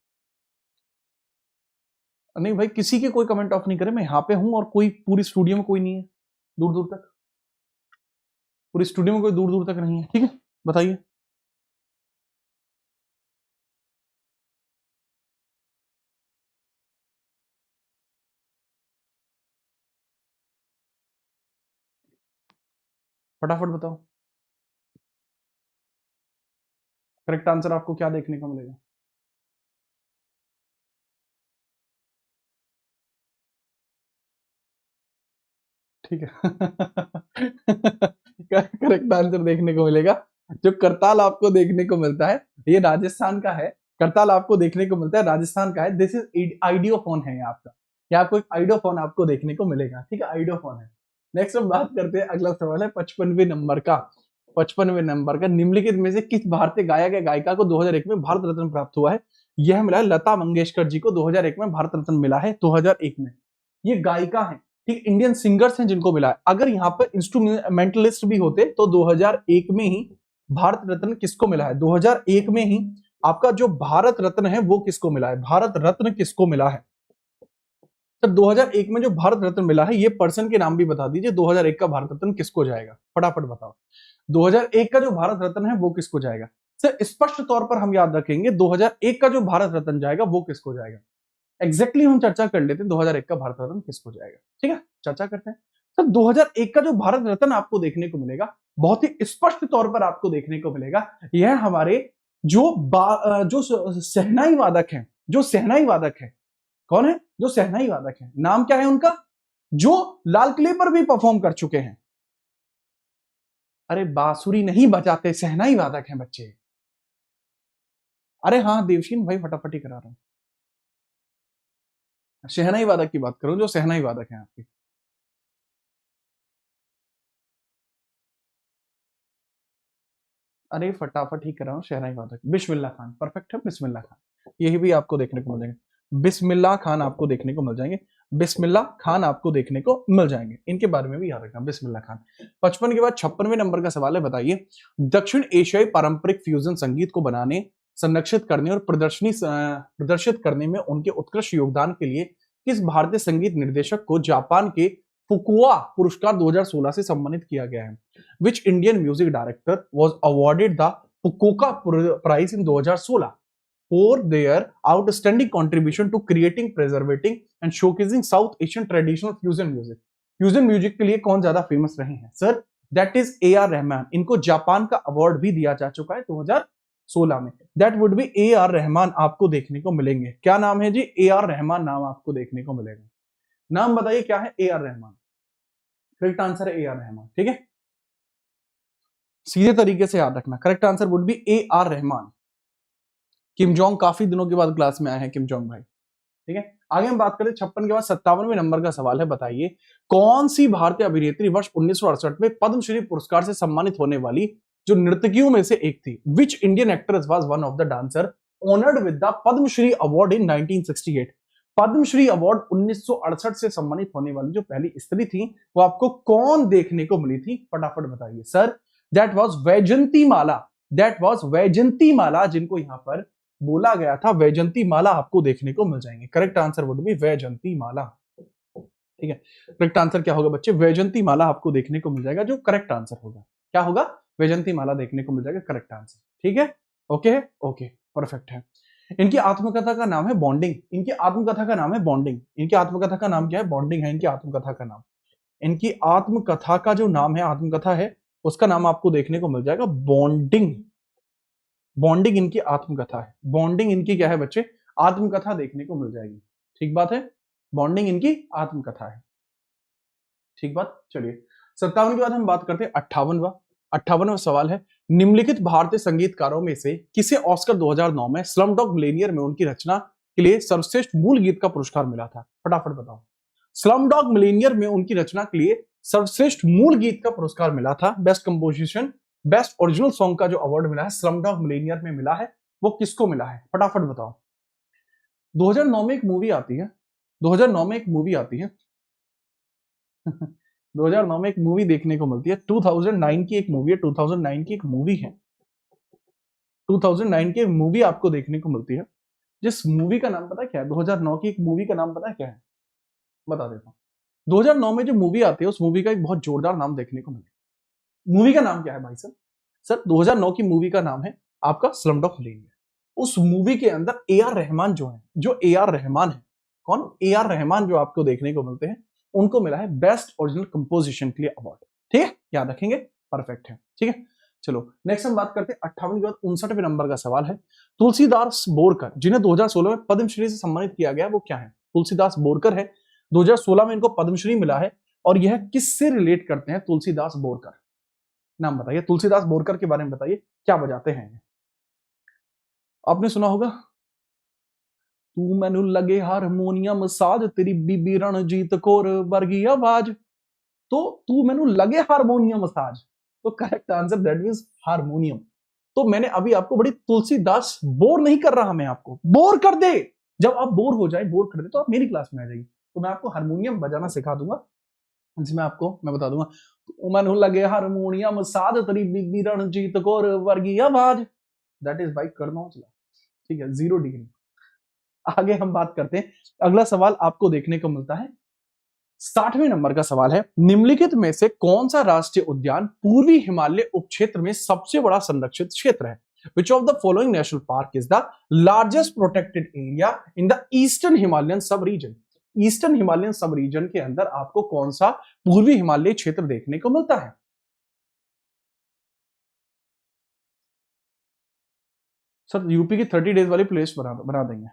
नहीं भाई, किसी के कोई कमेंट ऑफ नहीं करे, मैं यहाँ पे हूं और कोई पूरी स्टूडियो में कोई नहीं है, दूर दूर तक पूरी स्टूडियो में कोई दूर दूर तक नहीं है। ठीक है, बताइए। फटाफट बताओ, करेक्ट आंसर आपको क्या देखने को मिलेगा। ठीक है करेक्ट आंसर देखने को मिलेगा, जो करताल आपको देखने को मिलता है ये राजस्थान का है। करताल आपको देखने को मिलता है राजस्थान का है। दिस इज आइडियोफोन है ये आपका, ये आपको एक आइडियोफोन आपको देखने को मिलेगा। ठीक है, आइडियोफोन है। नेक्स्ट हम बात करते हैं, अगला सवाल है 55वें नंबर का। 55वें नंबर का, निम्नलिखित में से किस भारतीय गायक या गायिका को 2001 में भारत रत्न प्राप्त हुआ है। यह मिला है लता मंगेशकर जी को, 2001 में भारत रत्न मिला है, 2001 में। ये गायिका है, ठीक, इंडियन सिंगर्स हैं जिनको मिला है। अगर यहाँ पर इंस्ट्रूमेंटलिस्ट भी होते तो 2001 में ही भारत रत्न किसको मिला है, 2001 में ही आपका जो भारत रत्न है वो किसको मिला है, भारत रत्न किसको मिला है। तो 2001 में जो भारत रत्न मिला है, ये पर्सन के नाम भी बता दीजिए, 2001 का भारत रत्न किसको जाएगा, फटाफट बताओ। 2001 का जो भारत रत्न है वो किसको जाएगा। सर स्पष्ट तौर पर हम याद रखेंगे, 2001 का जो भारत रत्न जाएगा वो किसको जाएगा। एग्जैक्टली हम चर्चा कर लेते हैं 2001 का भारत रत्न किसको जाएगा। ठीक है, चर्चा करते हैं। सर 2001 का जो भारत रत्न आपको देखने को मिलेगा, बहुत ही स्पष्ट तौर पर आपको देखने को मिलेगा, यह हमारे जो सहनाई वादक हैं, जो सहनाई वादक है, कौन है जो सहनाई वादक है, नाम क्या है उनका, जो लाल किले पर भी परफॉर्म कर चुके हैं। अरे बांसुरी नहीं बजाते, सहनाई वादक हैं बच्चे। अरे हाँ देवशीन भाई, फटाफट ही करा रहा हूं, शहनाई वादक की बात करूं, जो शहनाई वादक है आपके। अरे फटाफट ही कर रहा हूं, शहनाई वादक बिस्मिल्लाह खान, परफेक्ट है, बिस्मिल्लाह खान। यही भी आपको देखने को मिल जाएंगे, बिस्मिल्लाह खान आपको देखने को मिल जाएंगे, बिस्मिल्लाह खान आपको देखने को मिल जाएंगे। इनके बारे में भी याद रखना, बिस्मिल्लाह खान। 55 के बाद 56वें नंबर का सवाल है, बताइए दक्षिण एशियाई पारंपरिक फ्यूजन संगीत को बनाने, संरक्षित करने और प्रदर्शित करने में उनके उत्कृष्ट योगदान के लिए किस भारतीय संगीत निर्देशक को जापान के फुकुआ पुरस्कार 2016 से सम्मानित किया गया है। Which Indian music director was awarded the Fukuoka Prize in 2016 for their outstanding contribution to creating, preserving and showcasing South Asian traditional fusion music? Fusion music के लिए कौन ज्यादा फेमस रहे हैं sir, that is A R Rahman. इनको जापान का अवार्ड भी दिया जा चुका है 2016 में। That would be A R Rahman आपको देखने को मिलेंगे। क्या नाम है जी, ए आर रहमान नाम आपको देखने को मिलेगा। नाम बताइए क्या है, A R Rahman. Correct answer है ए आर रहमान। ठीक है, सीधे तरीके से याद रखना, correct answer would be A R Rahman. Kim Jong काफी दिनों के बाद क्लास में आए हैं, किम जोंग भाई। ठीक है, आगे हम बात करें 56 के बाद 57वें नंबर का सवाल है, बताइए कौन सी भारतीय अभिनेत्री वर्ष 1968 में पद्मश्री पुरस्कार से सम्मानित होने वाली जो नर्तकियों में से एक थी? Which Indian actress was one of the dancer honoured with the Padma Shri award in 1968? Padma Shri award 1968 से सम्मानित होने वाली जो पहली स्त्री थी वो आपको कौन देखने को मिली थी? फटाफट बताइए sir. That was Vyjayanthimala. That was Vyjayanthimala, जिनको यहां पर बोला गया था वैजंती माला, आपको देखने को मिल जाएंगे। Correct answer would be Vaijanti माला। ठीक है, करेक्ट आंसर क्या होगा बच्चे? वैजंती माला आपको देखने को मिल जाएगा, जो करेक्ट आंसर होगा। क्या होगा? वैजंती माला देखने को मिल जाएगा, करेक्ट आंसर। ठीक है, ओके ओके, परफेक्ट है। इनकी आत्मकथा का नाम है बॉन्डिंग। इनकी आत्मकथा का नाम है बॉन्डिंग। इनकी आत्मकथा का नाम क्या है? बॉन्डिंग है इनकी आत्मकथा का नाम। इनकी आत्मकथा का जो नाम है, आत्मकथा है, उसका नाम आपको देखने को मिल जाएगा बॉन्डिंग। बॉन्डिंग इनकी आत्मकथा है। बॉन्डिंग इनकी क्या है बच्चे? आत्मकथा देखने को मिल जाएगी। ठीक बात है, बॉन्डिंग इनकी आत्मकथा है। ठीक बात। चलिए 57 के बाद हम बात करते हैं 58वां सवाल है, निम्नलिखित भारतीय संगीतकारों में से किसे ऑस्कर 2009 में स्लम डॉग मिलियनेयर में उनकी रचना के लिए सर्वश्रेष्ठ मूल गीत का पुरस्कार मिला था? फटाफट बताओ। स्लम डॉग मिलियनेयर में उनकी रचना के लिए सर्वश्रेष्ठ मूल गीत का पुरस्कार मिला था, best composition, best original song का जो अवार्ड मिला है स्लम डॉग मिलियनेयर में मिला है, वो किसको मिला है? फटाफट बताओ। 2009 में एक मूवी आती है, 2009 में एक मूवी आती है 2009 में एक मूवी देखने को मिलती है, 2009 की एक मूवी है, 2009 की एक मूवी है, 2009 की एक मूवी आपको देखने को मिलती है, जिस मूवी का नाम पता है क्या है? 2009 की एक मूवी का नाम पता है क्या है? बता देता हूँ। 2009 में जो मूवी आती है उस मूवी का एक बहुत जोरदार नाम देखने को मिलता है। मूवी का नाम क्या है भाई साहब? सर 2009 की मूवी का नाम है आपका स्लम डॉग मिलियनेयर। उस मूवी के अंदर ए आर रहमान जो है, जो ए आर रहमान है, कौन? ए आर रहमान जो आपको देखने को मिलते हैं, उनको मिला है बेस्ट ओरिजिनल कंपोजिशन के लिए अवार्ड। ठीक है, याद रखेंगे, परफेक्ट है। ठीक है, चलो नेक्स्ट हम बात करते हैं 58 के बाद 59वें नंबर का सवाल है, तुलसीदास बोरकर जिन्हें 2016 में पद्मश्री से सम्मानित किया गया वो क्या है? तुलसीदास बोरकर है, 2016 में इनको पद्मश्री मिला है, और यह किससे रिलेट करते हैं? तुलसीदास बोरकर, नाम बताइए। तुलसीदास बोरकर के बारे में बताइए, क्या बजाते हैं? आपने सुना होगा, तू मैनू लगे हारमोनियम साज, तेरी बीबी रणजीत कौर वर्गी आवाज। तो तू मैनू लगे हारमोनियम साज, तो correct answer that means harmonium. तो मैंने अभी आपको बड़ी तुलसीदास बोर नहीं कर रहा, मैं आपको बोर कर दे, जब आप बोर हो जाए, बोर कर दे, तो आप मेरी क्लास में आ जाइए, तो मैं आपको हारमोनियम बजाना सिखा दूंगा, जिसमें आपको मैं बता दूंगा, मैनू लगे हारमोनियम साज, तेरी बीबी रणजीत कौर वर्गी आवाज। That is by Karan Aujla. ठीक है, 0 डिग्री। आगे हम बात करते हैं, अगला सवाल आपको देखने को मिलता है 60वें नंबर का सवाल है, निम्नलिखित में से कौन सा राष्ट्रीय उद्यान पूर्वी हिमालय उपक्षेत्र में सबसे बड़ा संरक्षित क्षेत्र है? Which of the following national park is the largest protected area in the Eastern Himalayan sub-region? Eastern Himalayan सब रीजन के अंदर आपको कौन सा पूर्वी हिमालय क्षेत्र देखने को मिलता है? सर यूपी की 30 डेज वाली प्लेलिस्ट बना देंगे।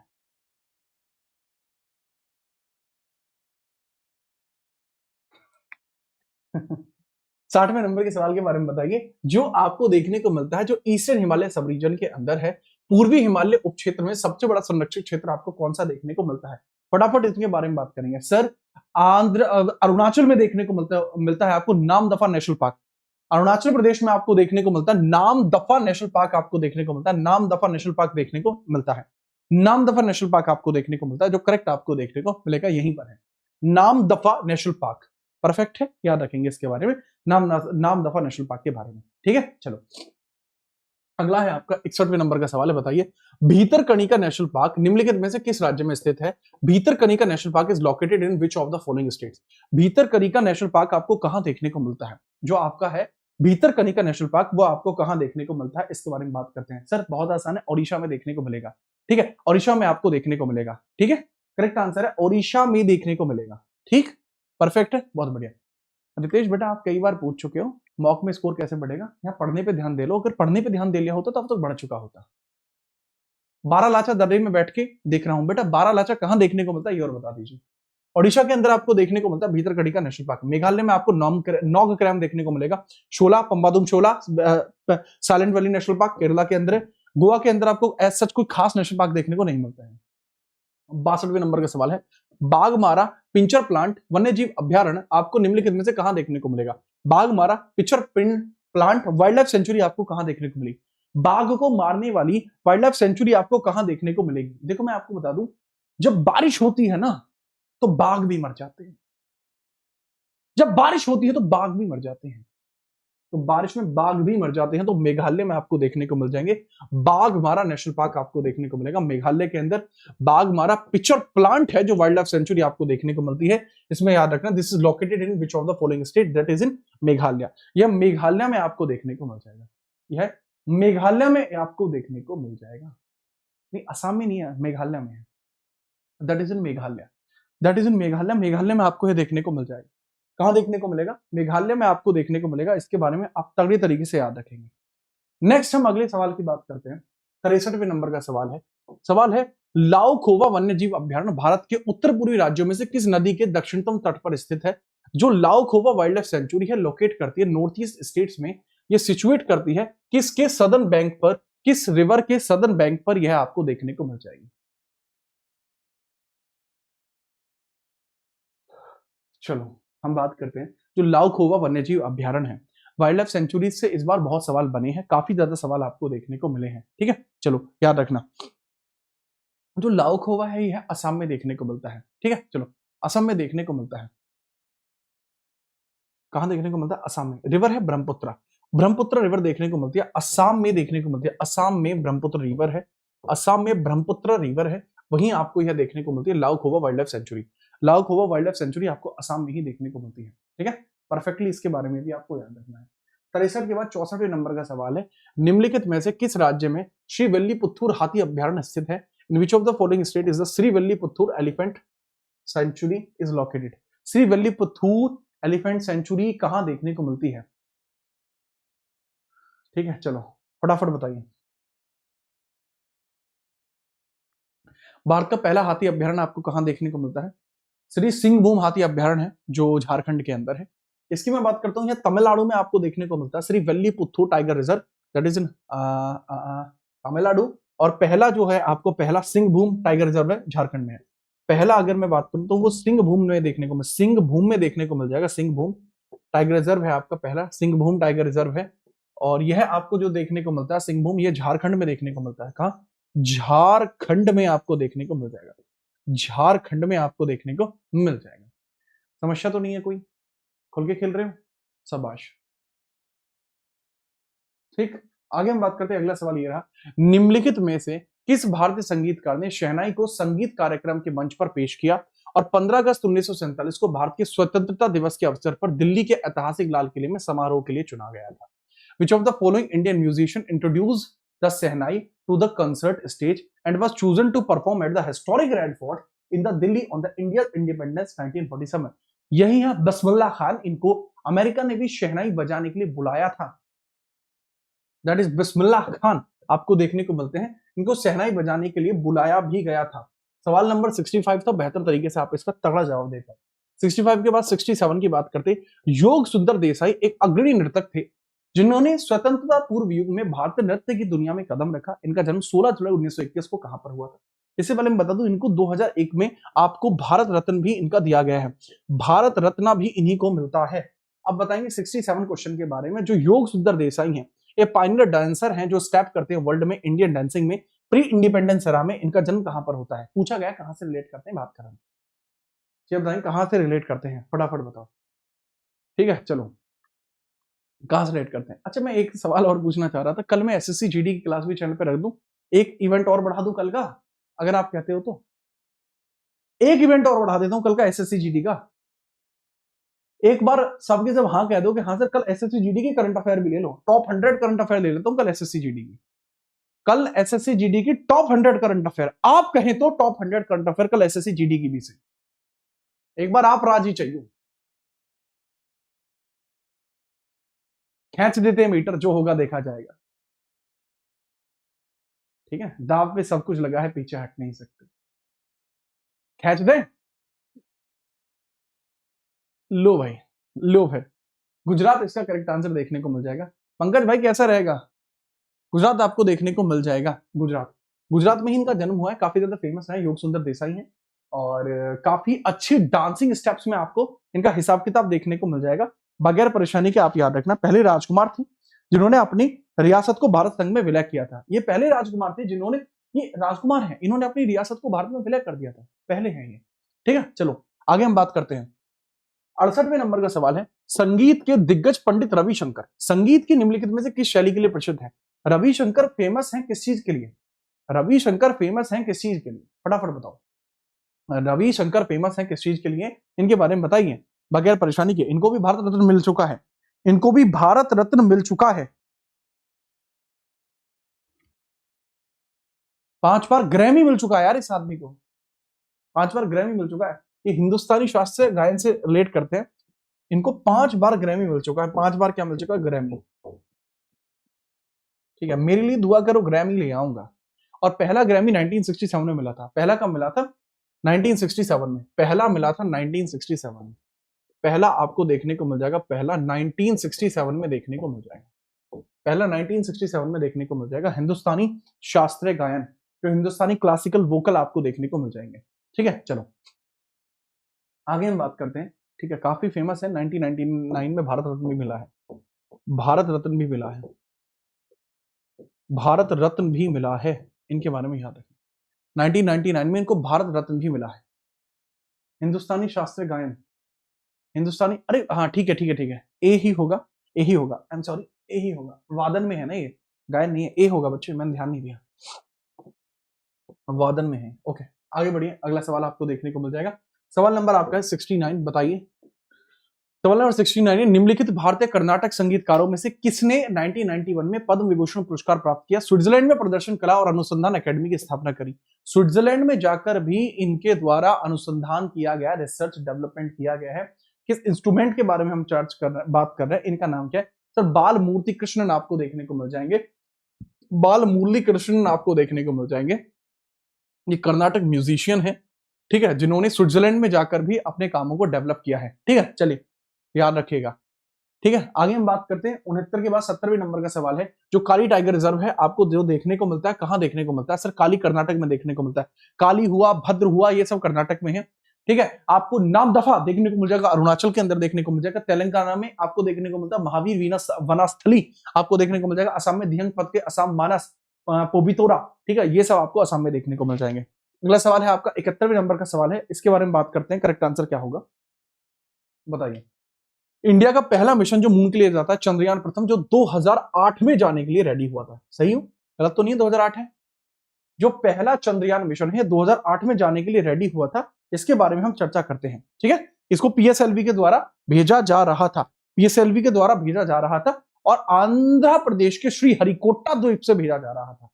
साठवें नंबर के सवाल के बारे में बताइए, जो आपको देखने को मिलता है जो ईस्टर्न हिमालय सब रीजन के अंदर है, पूर्वी हिमालय उपक्षेत्र में सबसे बड़ा संरक्षित क्षेत्र आपको कौन सा देखने को मिलता है? फटाफट इसके बारे में बात करेंगे। सर अरुणाचल में देखने को मिलता है आपको नाम दफा नेशनल पार्क। अरुणाचल प्रदेश में आपको देखने को मिलता है नाम दफा नेशनल पार्क, आपको देखने को मिलता है नाम दफा नेशनल पार्क देखने को मिलता है। नाम दफा नेशनल पार्क आपको देखने को मिलता है, जो करेक्ट आपको देखने को मिलेगा यहीं पर है, नाम दफा नेशनल पार्क। परफेक्ट है, याद रखेंगे इसके बारे में, नाम दफा नेशनल पार्क के बारे में। ठीक है, चलो अगला है आपका 61वें नंबर का सवाल है, बताइए भीतरकनिका नेशनल पार्क निम्नलिखित में से किस राज्य में स्थित है? Bhitarkanika national park is located in which of the following states? Bhitarkanika national park आपको कहां देखने को मिलता है? जो आपका है भीतरकनिका नेशनल पार्क, वो आपको कहां देखने को मिलता है, इसके बारे में बात करते हैं। सर बहुत आसान है, ओडिशा में देखने को मिलेगा। ठीक है, ओडिशा में आपको देखने को मिलेगा। ठीक है, करेक्ट आंसर है ओडिशा में देखने को मिलेगा। ठीक, परफेक्ट है, बहुत बढ़िया। रितेश बेटा आप कई बार पूछ चुके हो मॉक में स्कोर कैसे बढ़ेगा, यहाँ पढ़ने पे ध्यान दे लो, अगर पढ़ने पे ध्यान दे लिया होता तो अब तक बढ़ चुका होता। 12 लाचा दर्रे में बैठ के देख रहा हूं बेटा, 12 लाचा कहां देखने को मिलता है ये और बता दीजिए। ओडिशा के अंदर आपको देखने को मिलता है भीतरकनिका नेशनल पार्क। मेघालय में आपको नॉग क्रैम देखने को मिलेगा, Shola Pambadum Shola silent valley national park Kerala के अंदर है। गोवा के अंदर आपको सच कोई खास नेशनल पार्क देखने को नहीं मिलता है। 62वें नंबर का सवाल है, बाघमारा पिंचर प्लांट वन्य जीव अभ्यारण्य आपको निम्नलिखित में से कहां देखने को मिलेगा? Baghmara pitcher plant wildlife sanctuary आपको कहां देखने को मिलेगी? बाघ को मारने वाली वाइल्ड लाइफ सेंचुरी आपको कहां देखने को मिलेगी? देखो मैं आपको बता दूं, जब बारिश होती है ना तो बाघ भी मर जाते हैं। जब बारिश होती है तो बाघ भी मर जाते हैं। तो बारिश में बाघ भी मर जाते हैं तो मेघालय में आपको देखने को मिल जाएंगे। बाघमारा नेशनल पार्क आपको देखने को मिलेगा मेघालय के अंदर। बाघमारा पिक्चर प्लांट है जो वाइल्ड लाइफ सेंचुरी आपको देखने को मिलती है। इसमें याद रखना, this is located in which of the following state? That is इन मेघालय। यह मेघालय में आपको देखने को मिल जाएगा। यह मेघालय में आपको देखने को मिल जाएगा। नहीं, असम में नहीं है, मेघालय में है। That is in Meghalaya. That is इन मेघालय। मेघालय में आपको यह देखने को मिल जाएगा। कहां देखने को मिलेगा? मेघालय में आपको देखने को मिलेगा। इसके बारे में आप तगड़े तरीके से याद रखेंगे। नेक्स्ट हम अगले सवाल की बात करते हैं। 63वें नंबर का सवाल है। सवाल है, लाओ खोवा वन्य जीव अभ्यारण्य भारत के उत्तर पूर्वी राज्यों में से किस नदी के दक्षिणतम तट पर स्थित है? जो लाओ खोवा वाइल्ड लाइफ सेंचुरी है लोकेट करती है नॉर्थ ईस्ट स्टेट्स में। यह सिचुएट करती है किसके सदर्न बैंक पर? किस रिवर के सदर्न बैंक पर यह आपको देखने को मिल जाएगी? चलो हम बात करते हैं जो लाओ खोवा वन्यजीव अभ्यारण्य है वाइल्ड लाइफ सेंचुरी से इस बार बहुत सवाल बने हैं, काफी ज्यादा सवाल आपको देखने को मिले हैं। ठीक है, चलो याद रखना, जो लाओ खोवा है यह असम में देखने को मिलता है। ठीक है, चलो असम में देखने को मिलता है। कहां देखने को मिलता है? असम में। रिवर है ब्रह्मपुत्र। ब्रह्मपुत्र रिवर देखने को मिलती है असम में, देखने को मिलती है असम में। ब्रह्मपुत्र रिवर है, असम में ब्रह्मपुत्र रिवर है, वहीं आपको यह देखने को मिलती है लाओ खोवा वाइल्ड लाइफ सेंचुरी। लाओ खोवा वाइल्ड लाइफ सेंचुरी आपको असम में ही देखने को मिलती है। ठीक है, परफेक्टली इसके बारे में भी आपको याद रखना है। 63 के बाद 64वें नंबर का सवाल है, निम्नलिखित में से किस राज्य में श्रीविल्लीपुत्तूर हाथी अभ्यारण्य स्थित है? In which of the following state is the Srivilliputhur elephant sanctuary is located? Srivilliputhur elephant sanctuary कहां देखने को मिलती है? ठीक है, चलो फटाफट बताइए। भारत का पहला हाथी अभ्यारण्य आपको कहां देखने को मिलता है? श्री सिंहभूम हाथी अभ्यारण्य है जो झारखंड के अंदर है। इसकी मैं बात करता हूं, यह तमिलनाडु में आपको देखने को मिलता है, Srivilliputhur tiger reserve, that is in Tamil Nadu. और पहला जो है आपको पहला सिंहभूम टाइगर रिजर्व है झारखंड में है। पहला अगर मैं बात करूं तो वो सिंहभूम में देखने को सिंहभूम में देखने को मिल जाएगा। सिंहभूम टाइगर रिजर्व है आपका पहला, सिंहभूम टाइगर रिजर्व है। और यह आपको जो देखने को मिलता है सिंहभूम, ये झारखंड में देखने को मिलता है। कहां? झारखंड में आपको देखने को मिल जाएगा। झारखंड में आपको देखने को मिल जाएगा। समस्या तो नहीं है कोई? खुल के खेल रहे हो? शाबाश। ठीक, आगे हम बात करते हैं। अगला सवाल ये रहा, निम्नलिखित में से किस भारतीय संगीतकार ने शहनाई को संगीत कार्यक्रम के मंच पर पेश किया और 15 अगस्त 1947 को भारत के स्वतंत्रता दिवस के अवसर पर दिल्ली के ऐतिहासिक लाल किले में समारोह के लिए चुना गया था? Which of the following Indian musician introduced the Sehnai to the concert stage and was chosen to perform at the historic Red Fort in the Delhi on the India's independence 1947? यही है बिस्मिल्लाह खान। इनको अमेरिका ने भी शहनाई बजाने के लिए बुलाया था। दैट इज बिस्मिल्लाह खान आपको देखने को मिलते हैं, इनको शहनाई बजाने के लिए बुलाया भी गया था। सवाल नंबर 65 था, बेहतर तरीके से आप इसका तगड़ा जवाब देकर। 65 के बाद 67 की बात करते, योग सुंदर देसाई एक अग्रणी नृतक थे जिन्होंने स्वतंत्रता पूर्व युग में भारतीय नृत्य की दुनिया में कदम रखा। इनका जन्म 16 जुलाई 1921 को कहां पर हुआ था? इससे पहले मैं बता दूं, इनको 2001 में आपको भारत रत्न भी इनका दिया गया है। भारत रत्न भी इन्हीं को मिलता है। अब बताएंगे 67 क्वेश्चन के बारे में। जो योग सुंदर देसाई हैं, ये पायनियर डांसर हैं जो स्टेप करते हैं वर्ल्ड में इंडियन डांसिंग में प्री इंडिपेंडेंस एरा में। इनका जन्म कहां पर होता है? पूछा गया कहां से रिलेट करते हैं, बात करें बताएं कहां से रिलेट करते हैं, फटाफट बताओ। ठीक है, चलो कहां से रिलेट करते हैं। अच्छा, मैं एक सवाल और पूछना चाह रहा था, कल मैं एसएससी जीडी की क्लास भी चैनल पे रख दूं, एक इवेंट और बढ़ा दूं कल का, अगर आप कहते हो तो। एक इवेंट और बढ़ा देता हूं कल का एसएससी जीडी का। एक बार सबके सब हाँ कह दो कि हाँ सर कल एसएससी जीडी की करंट अफेयर भी ले लो। टॉप 100 करंट अफेयर ले लेता हूं कल एसएससी जीडी की। कल एसएससी जीडी की टॉप 100 करंट अफेयर, आप कहें तो टॉप 100 करंट अफेयर कल एसएससी जीडी की भी से। एक बार आप राजी चाहिए, खींच देते हैं मीटर, जो होगा देखा जाएगा। ठीक है, दाव पे सब कुछ लगा है, पीछे हट नहीं सकते। खींच दे, लो भाई, लो है गुजरात इसका करेक्ट आंसर देखने को मिल जाएगा। पंकज भाई कैसा रहेगा? गुजरात आपको देखने को मिल जाएगा, गुजरात। गुजरात में ही इनका जन्म हुआ है, काफी ज्यादा फेमस है, योग सुंदर देसाई हैं और काफी अच्छी डांसिंग स्टेप्स में आपको इनका हिसाब किताब देखने को मिल जाएगा। बगैर परेशानी के आप याद रखना, पहले राजकुमार थे जिन्होंने अपनी रियासत को भारत संघ में विलय किया था। ये पहले राजकुमार थे जिन्होंने, ये राजकुमार हैं, इन्होंने अपनी रियासत को भारत में विलय कर दिया था, पहले हैं ये। ठीक है, चलो आगे हम बात करते हैं। 68वें नंबर का सवाल है, संगीत के दिग्गज पंडित रविशंकर संगीत की निम्नलिखित में से किस शैली के लिए प्रसिद्ध है? रविशंकर फेमस हैं किस चीज के लिए? रविशंकर फेमस हैं किस चीज के लिए? फटाफट बताओ, रविशंकर फेमस हैं किस चीज के लिए? इनके बारे में बताइए बगैर परेशानी के। इनको भी भारत रत्न मिल चुका है, इनको भी भारत रत्न मिल चुका है, 5 बार ग्रैमी मिल चुका है यार इस आदमी को, 5 बार ग्रैमी मिल चुका है। ये हिंदुस्तानी शास्त्रीय गायन से रिलेट करते हैं, इनको 5 बार ग्रैमी मिल चुका है। 5 बार क्या मिल चुका है? ग्रैमी। ठीक है, मेरे लिए दुआ करो, ग्रैमी ले आऊंगा। और पहला ग्रैमी 1967 में मिला था। पहला कब मिला था? 1967 में। पहला मिला था 1967 में। पहला आपको देखने को मिल जाएगा, पहला 1967 में देखने को मिल जाएगा, पहला 1967 में देखने को मिल जाएगा। हिंदुस्तानी शास्त्रीय गायन, जो हिंदुस्तानी क्लासिकल वोकल आपको देखने को मिल जाएंगे। ठीक है, चलो आगे हम बात करते हैं। ठीक है, काफी फेमस है, 1999 में भारत रत्न भी मिला है, भारत रत्न भी मिला है, भारत रत्न भी मिला है, इनके बारे में याद रखें। 1999 में इनको भारत रत्न भी मिला है। हिंदुस्तानी शास्त्रीय गायन, हिंदुस्तानी, अरे हाँ ठीक है ठीक है ठीक है, ए ही होगा, ए ही होगा, आई एम सॉरी, ए ही होगा, वादन में है ना ये, गायन नहीं है, ए होगा बच्चे, मैंने ध्यान नहीं दिया, वादन में है। ओके, आगे बढ़िए, अगला सवाल आपको देखने को मिल जाएगा। सवाल नंबर आपका है 69, बताइए। सवाल नंबर 69 है, निम्नलिखित भारतीय कर्नाटक संगीतकारों में से किसने 1991 में पद्म विभूषण पुरस्कार प्राप्त किया? स्विट्जरलैंड में प्रदर्शन कला और अनुसंधान अकेडमी की स्थापना करी। स्विट्जरलैंड में जाकर भी इनके द्वारा अनुसंधान किया गया, रिसर्च डेवलपमेंट किया गया है। किस इंस्ट्रूमेंट के बारे में हम बात कर रहे हैं, इनका नाम क्या है? सर बाल मूर्ति कृष्णन आपको देखने को मिल जाएंगे, बाल मुरली कृष्णन आपको देखने को मिल जाएंगे। ये कर्नाटक म्यूजिशियन है, ठीक है, जिन्होंने स्विट्जरलैंड में जाकर भी अपने कामों को डेवलप किया है। ठीक है, चलिए याद रखिएगा। ठीक है, आगे हम बात करते हैं। 69 के बाद 70वें नंबर का सवाल है, जो काली टाइगर रिजर्व है आपको जो देखने को मिलता है, कहां देखने को मिलता है? सर काली कर्नाटक में देखने को मिलता है। काली हुआ, भद्र हुआ, ये सब कर्नाटक में है। ठीक है, आपको नामदफा देखने को मिल जाएगा, अरुणाचल के अंदर देखने को मिल जाएगा। तेलंगाना में आपको देखने को मिलता है महावीर वनास्थली आपको देखने को मिल जाएगा। असम में धियंग पद के, असम मानस, पोबितोरा, ठीक है, ये सब आपको असम में देखने को मिल जाएंगे। अगला सवाल है आपका 71वें नंबर का सवाल है, इसके बारे में बात करते हैं। करेक्ट आंसर क्या होगा बताइए। इंडिया का पहला मिशन जो मून के लिए जाता है, चंद्रयान प्रथम, जो 2008 में जाने के लिए रेडी हुआ था। सही हूं, गलत तो नहीं है? 2008 है जो पहला चंद्रयान मिशन है, 2008 में जाने के लिए रेडी हुआ था। इसके बारे में हम चर्चा करते हैं। ठीक है, इसको पीएसएलवी के द्वारा भेजा जा रहा था, पीएसएलवी के द्वारा भेजा जा रहा था, और आंध्र प्रदेश के श्रीहरिकोटा द्वीप से भेजा जा रहा था।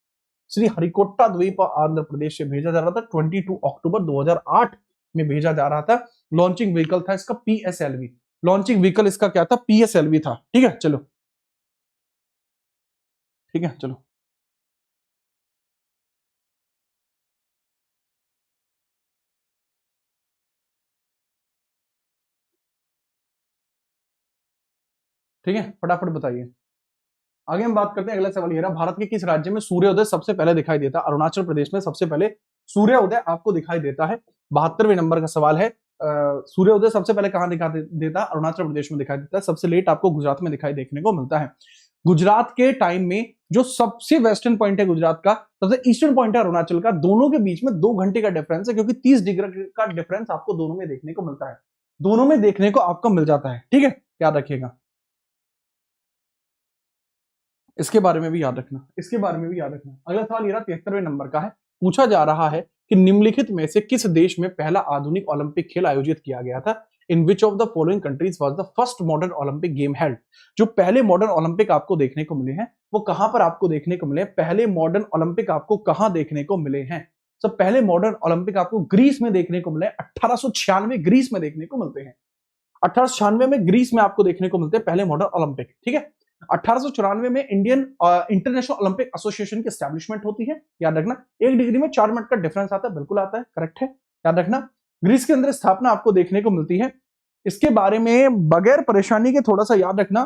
श्रीहरिकोटा द्वीप आंध्र प्रदेश से भेजा जा रहा था। 22 अक्टूबर 2008 में भेजा जा रहा था। लॉन्चिंग व्हीकल था इसका पीएसएलवी, लॉन्चिंग व्हीकल इसका क्या था? पीएसएलवी था। ठीक है, चलो ठीक है, चलो ठीक है, फटाफट बताइए। आगे हम बात करते हैं। अगला सवाल ये रहा, भारत के किस राज्य में सूर्योदय सबसे पहले दिखाई देता? अरुणाचल प्रदेश में सबसे पहले सूर्योदय आपको दिखाई देता है। 72वें नंबर का सवाल है, सूर्योदय सबसे पहले कहां दिखाई देता? अरुणाचल प्रदेश में दिखाई देता है। सबसे लेट आपको गुजरात में दिखाई देखने को मिलता है। गुजरात के टाइम में जो सबसे वेस्टर्न पॉइंट है गुजरात का, सबसे ईस्टर्न पॉइंट है अरुणाचल का, दोनों के बीच में 2 घंटे का डिफरेंस है, क्योंकि 30 डिग्री का डिफरेंस आपको दोनों में देखने को मिलता है, दोनों में देखने को आपको मिल जाता है। ठीक है, याद रखिएगा, इसके बारे में भी याद रखना, इसके बारे में भी याद रखना। अगला सवाल ये रहा 73वें नंबर का है। पूछा जा रहा है कि निम्नलिखित में से किस देश में पहला आधुनिक ओलंपिक खेल आयोजित किया गया था? In which of the following countries was the first modern Olympic game held? जो पहले मॉडर्न ओलंपिक आपको देखने को मिले हैं, वो कहां पर आपको देखने को मिले? पहले मॉडर्न ओलंपिक आपको कहां देखने को मिले हैं? सब पहले मॉडर्न ओलंपिक आपको ग्रीस में देखने को मिले। 1896 ग्रीस में देखने को मिलते हैं। 1896 में ग्रीस में आपको देखने को मिलते हैं पहले मॉडर्न ओलंपिक। ठीक है, 1894 में इंडियन इंटरनेशनल ओलंपिक एसोसिएशन की एस्टैब्लिशमेंट होती है। याद रखना, 1 डिग्री में 4 मिनट का डिफरेंस आता है, बिल्कुल आता है, करेक्ट है, याद रखना। ग्रीस के अंदर स्थापना आपको देखने को मिलती है। इसके बारे में बगैर परेशानी के थोड़ा सा याद रखना।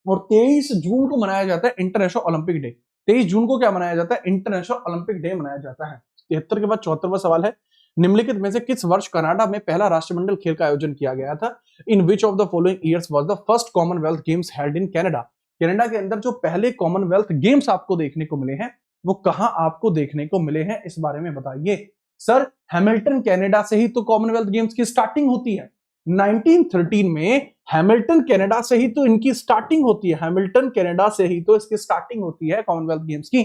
और 23 जून को मनाया जाता है इंटरनेशनल ओलंपिक डे। 23 जून को क्या मनाया जाता है? इंटरनेशनल ओलंपिक डे मनाया जाता है। 73 के बाद 74वां सवाल है, निम्नलिखित में से किस वर्ष कनाडा में पहला राष्ट्रमंडल खेल का आयोजन किया गया था? In which of the following years was the first Commonwealth games held in Canada? Canada के अंदर जो पहले कॉमनवेल्थ गेम्स आपको देखने को मिले हैं वो कहां आपको देखने को मिले हैं, इस बारे में बताइए। सर, हैमिल्टन कनाडा से ही तो कॉमनवेल्थ गेम्स की स्टार्टिंग होती है। 1913 में हैमिल्टन कनाडा से ही तो इनकी स्टार्टिंग होती है। हैमिल्टन कनाडा से ही तो इसकी स्टार्टिंग होती है कॉमनवेल्थ गेम्स की।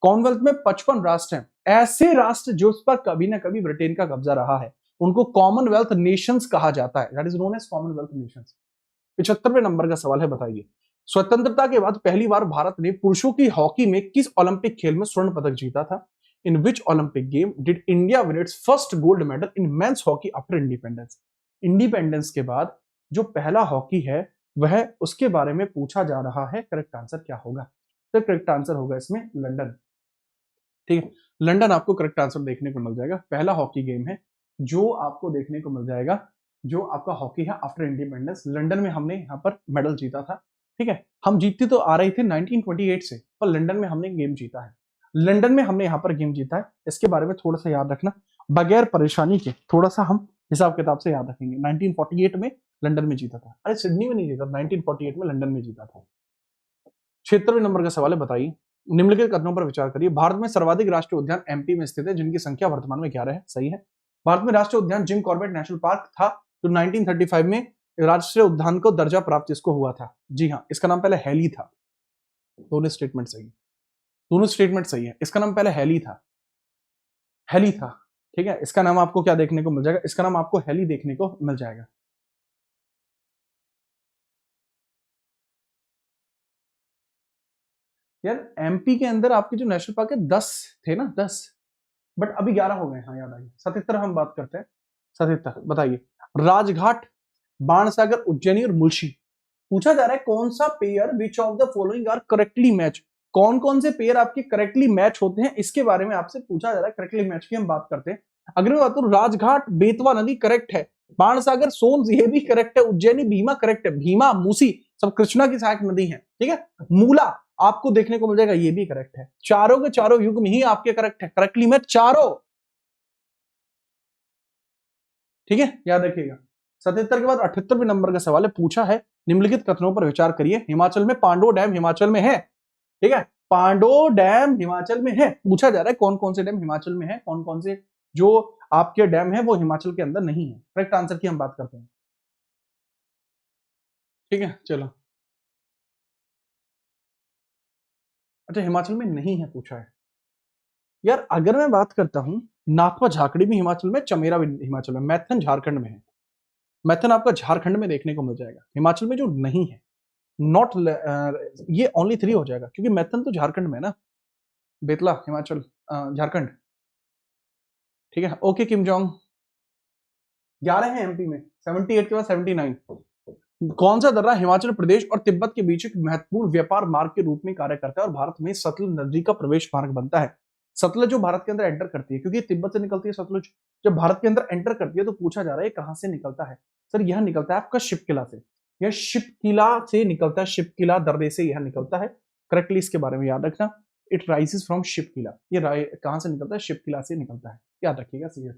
कॉमनवेल्थ में 55 राष्ट्र हैं। ऐसे राष्ट्र जो उस पर कभी ना कभी ब्रिटेन का कब्जा रहा है उनको कॉमनवेल्थ नेशंस कहा जाता है, that is known as Commonwealth nations. 75वें नंबर का सवाल है, बताइए स्वतंत्रता के बाद पहली बार भारत ने पुरुषों की हॉकी में किस ओलंपिक खेल में स्वर्ण पदक जीता था? In which Olympic game did India win its first gold medal in men's hockey after independence? Independence के बाद जो पहला हॉकी है वह उसके बारे में पूछा जा रहा है। करेक्ट आंसर क्या होगा? तो करेक्ट आंसर होगा इसमें लंदन। ठीक है, लंदन आपको करेक्ट आंसर देखने को मिल जाएगा। पहला हॉकी गेम है जो आपको देखने को मिल जाएगा, जो आपका हॉकी है आफ्टर इंडिपेंडेंस। लंदन में हमने यहाँ पर मेडल जीता था। ठीक है, हम जीतते तो आ रहे थे 1928 से, पर लंदन में हमने गेम जीता है। लंदन में हमने यहाँ पर गेम जीता है, इसके बारे में थोड़ा सा याद रखना, बगैर परेशानी के थोड़ा सा हम हिसाब किताब से याद रखेंगे। 1948 में लंदन में जीता था। अरे सिडनी में नहीं जीता, 1948 में लंदन में जीता था। 76वें नंबर का सवाल है, बताइए निम्नलिखित कथनों पर विचार करिए। भारत में सर्वाधिक राष्ट्रीय उद्यान एमपी में स्थित है जिनकी संख्या वर्तमान में 11 है। सही है। भारत में राष्ट्रीय उद्यान जिम कॉर्बेट नेशनल पार्क था जो 1935 में राष्ट्रीय उद्यान को दर्जा प्राप्त इसको हुआ था। जी हाँ, इसका नाम पहले हैली था। दोनों स्टेटमेंट सही है, दोनों स्टेटमेंट सही है। इसका नाम पहले हैली था, हैली था। ठीक है, इसका नाम आपको क्या देखने को मिल जाएगा? इसका नाम आपको हैली देखने को मिल जाएगा। यार एमपी के अंदर आपके जो नेशनल पार्क है 10 थे ना, 10, बट अभी 11 हो गए। हाँ याद आ गया, 77 हम बात करते हैं। 77 बताइए। राजघाट, बाणसागर, उज्जैनी और मुल्शी। पूछा जा रहा है कौन सा pair which of the following are correctly match, कौन कौन से पेयर आपके करेक्टली मैच होते हैं, इसके बारे में आपसे पूछा जा रहा है। करेक्टली मैच की हम बात करते हैं। अगर मैं बात करूं, राजघाट बेतवा नदी करेक्ट है, बाणसागर सोन ये भी करेक्ट है, उज्जैनी भीमा करेक्ट है, भीमा मूसी सब कृष्णा की सहायक नदी है। ठीक है, मूला आपको देखने को मिल जाएगा, ये भी करेक्ट है। चारों के चारों युग में ही आपके करेक्ट है, करेक्टली मैच चारों। ठीक है, याद रखिएगा। 77 के बाद 78वें नंबर का सवाल है, पूछा है निम्नलिखित कथनों पर विचार करिए। हिमाचल में पांडो डैम हिमाचल में है। ठीक है, पांडो डैम हिमाचल में है। पूछा जा रहा है कौन कौन से डैम हिमाचल में है, कौन कौन से जो आपके डैम है वो हिमाचल के अंदर नहीं है। करेक्ट आंसर की हम बात करते हैं। ठीक है, चलो। अच्छा, हिमाचल में नहीं है पूछा है। यार अगर मैं बात करता हूं, नाथपा झाकड़ी भी हिमाचल में, चमेरा भी हिमाचल में, मैथन झारखंड में है। मैथन आपका झारखंड में देखने को मिल जाएगा। हिमाचल में जो नहीं है, नॉट ये ओनली 3 हो जाएगा क्योंकि मैथन तो झारखंड में है ना। बेतला हिमाचल, झारखंड। ठीक है, ओके किम जोंग। 11 है एमपी में, 78 के बाद 79। कौन सा दर्रा हिमाचल प्रदेश और तिब्बत के बीच एक महत्वपूर्ण व्यापार मार्ग के रूप में कार्य करता है और भारत में सतलुज नदी का प्रवेश मार्ग बनता है? सतलुज जो भारत के अंदर एंटर करती है, क्योंकि तिब्बत से निकलती है सतलुज, जब भारत के अंदर एंटर करती है तो पूछा जा रहा है कहां से निकलता है। सर यह निकलता है आपका शिपकिला से, यह शिपकिला से निकलता है, शिपकिला दर्रे से यह निकलता है। करेक्टली इसके बारे में याद रखना, इट राइजेस फ्रॉम शिपकिला। ये कहां से निकलता है? शिपकिला से निकलता है, याद रखिएगा। सही है।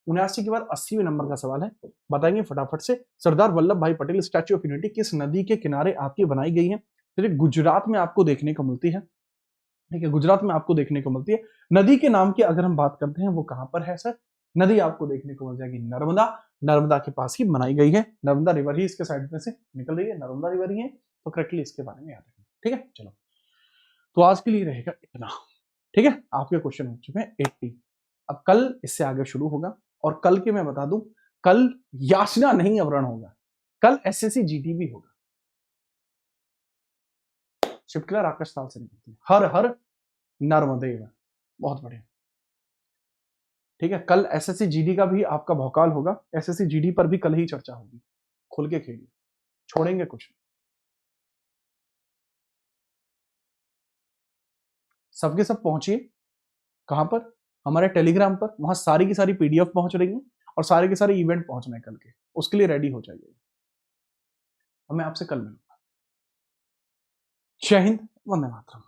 79 के बाद 80वें नंबर का सवाल है, बताएंगे फटाफट से। सरदार वल्लभ भाई पटेल स्टैच्यू ऑफ यूनिटी किस नदी के किनारे आपकी बनाई गई है? तो ये गुजरात में आपको देखने को मिलती है। ठीक है, गुजरात में आपको देखने को मिलती है। नदी के नाम की अगर हम बात करते हैं वो कहां पर है सर? नदी आपको देखने को मिल जाएगी नर्मदा, नर्मदा के पास ही बनाई गई है। नर्मदा रिवर ही इसके साइड में से निकल रही है, नर्मदा रिवर ही है। तो करेक्टली इसके बारे में याद रखें। ठीक है, चलो तो आज के लिए रहेगा इतना। ठीक है, आपके क्वेश्चन हो चुके हैं 80। अब कल इससे आगे शुरू होगा, और कल के मैं बता दूं, कल याचना नहीं अवरण होगा, कल एसएससी जीडी भी होगा। शिपकिला राकेश ताल से निकलती है। हर हर नर्मदे। बहुत बढ़िया। ठीक है, कल एसएससी जीडी का भी आपका भौकाल होगा। एसएससी जीडी पर भी कल ही चर्चा होगी। खुल के खेलिए, छोड़ेंगे कुछ। सबके सब पहुंचिए। कहां पर? हमारे टेलीग्राम पर। वहां सारी की सारी पीडीएफ पहुंच रही है और सारे के सारे इवेंट पहुंच रहे हैं कल के। उसके लिए रेडी हो जाइए। मैं आपसे कल मिलूंगा। जय हिंद, वंदे मातरम।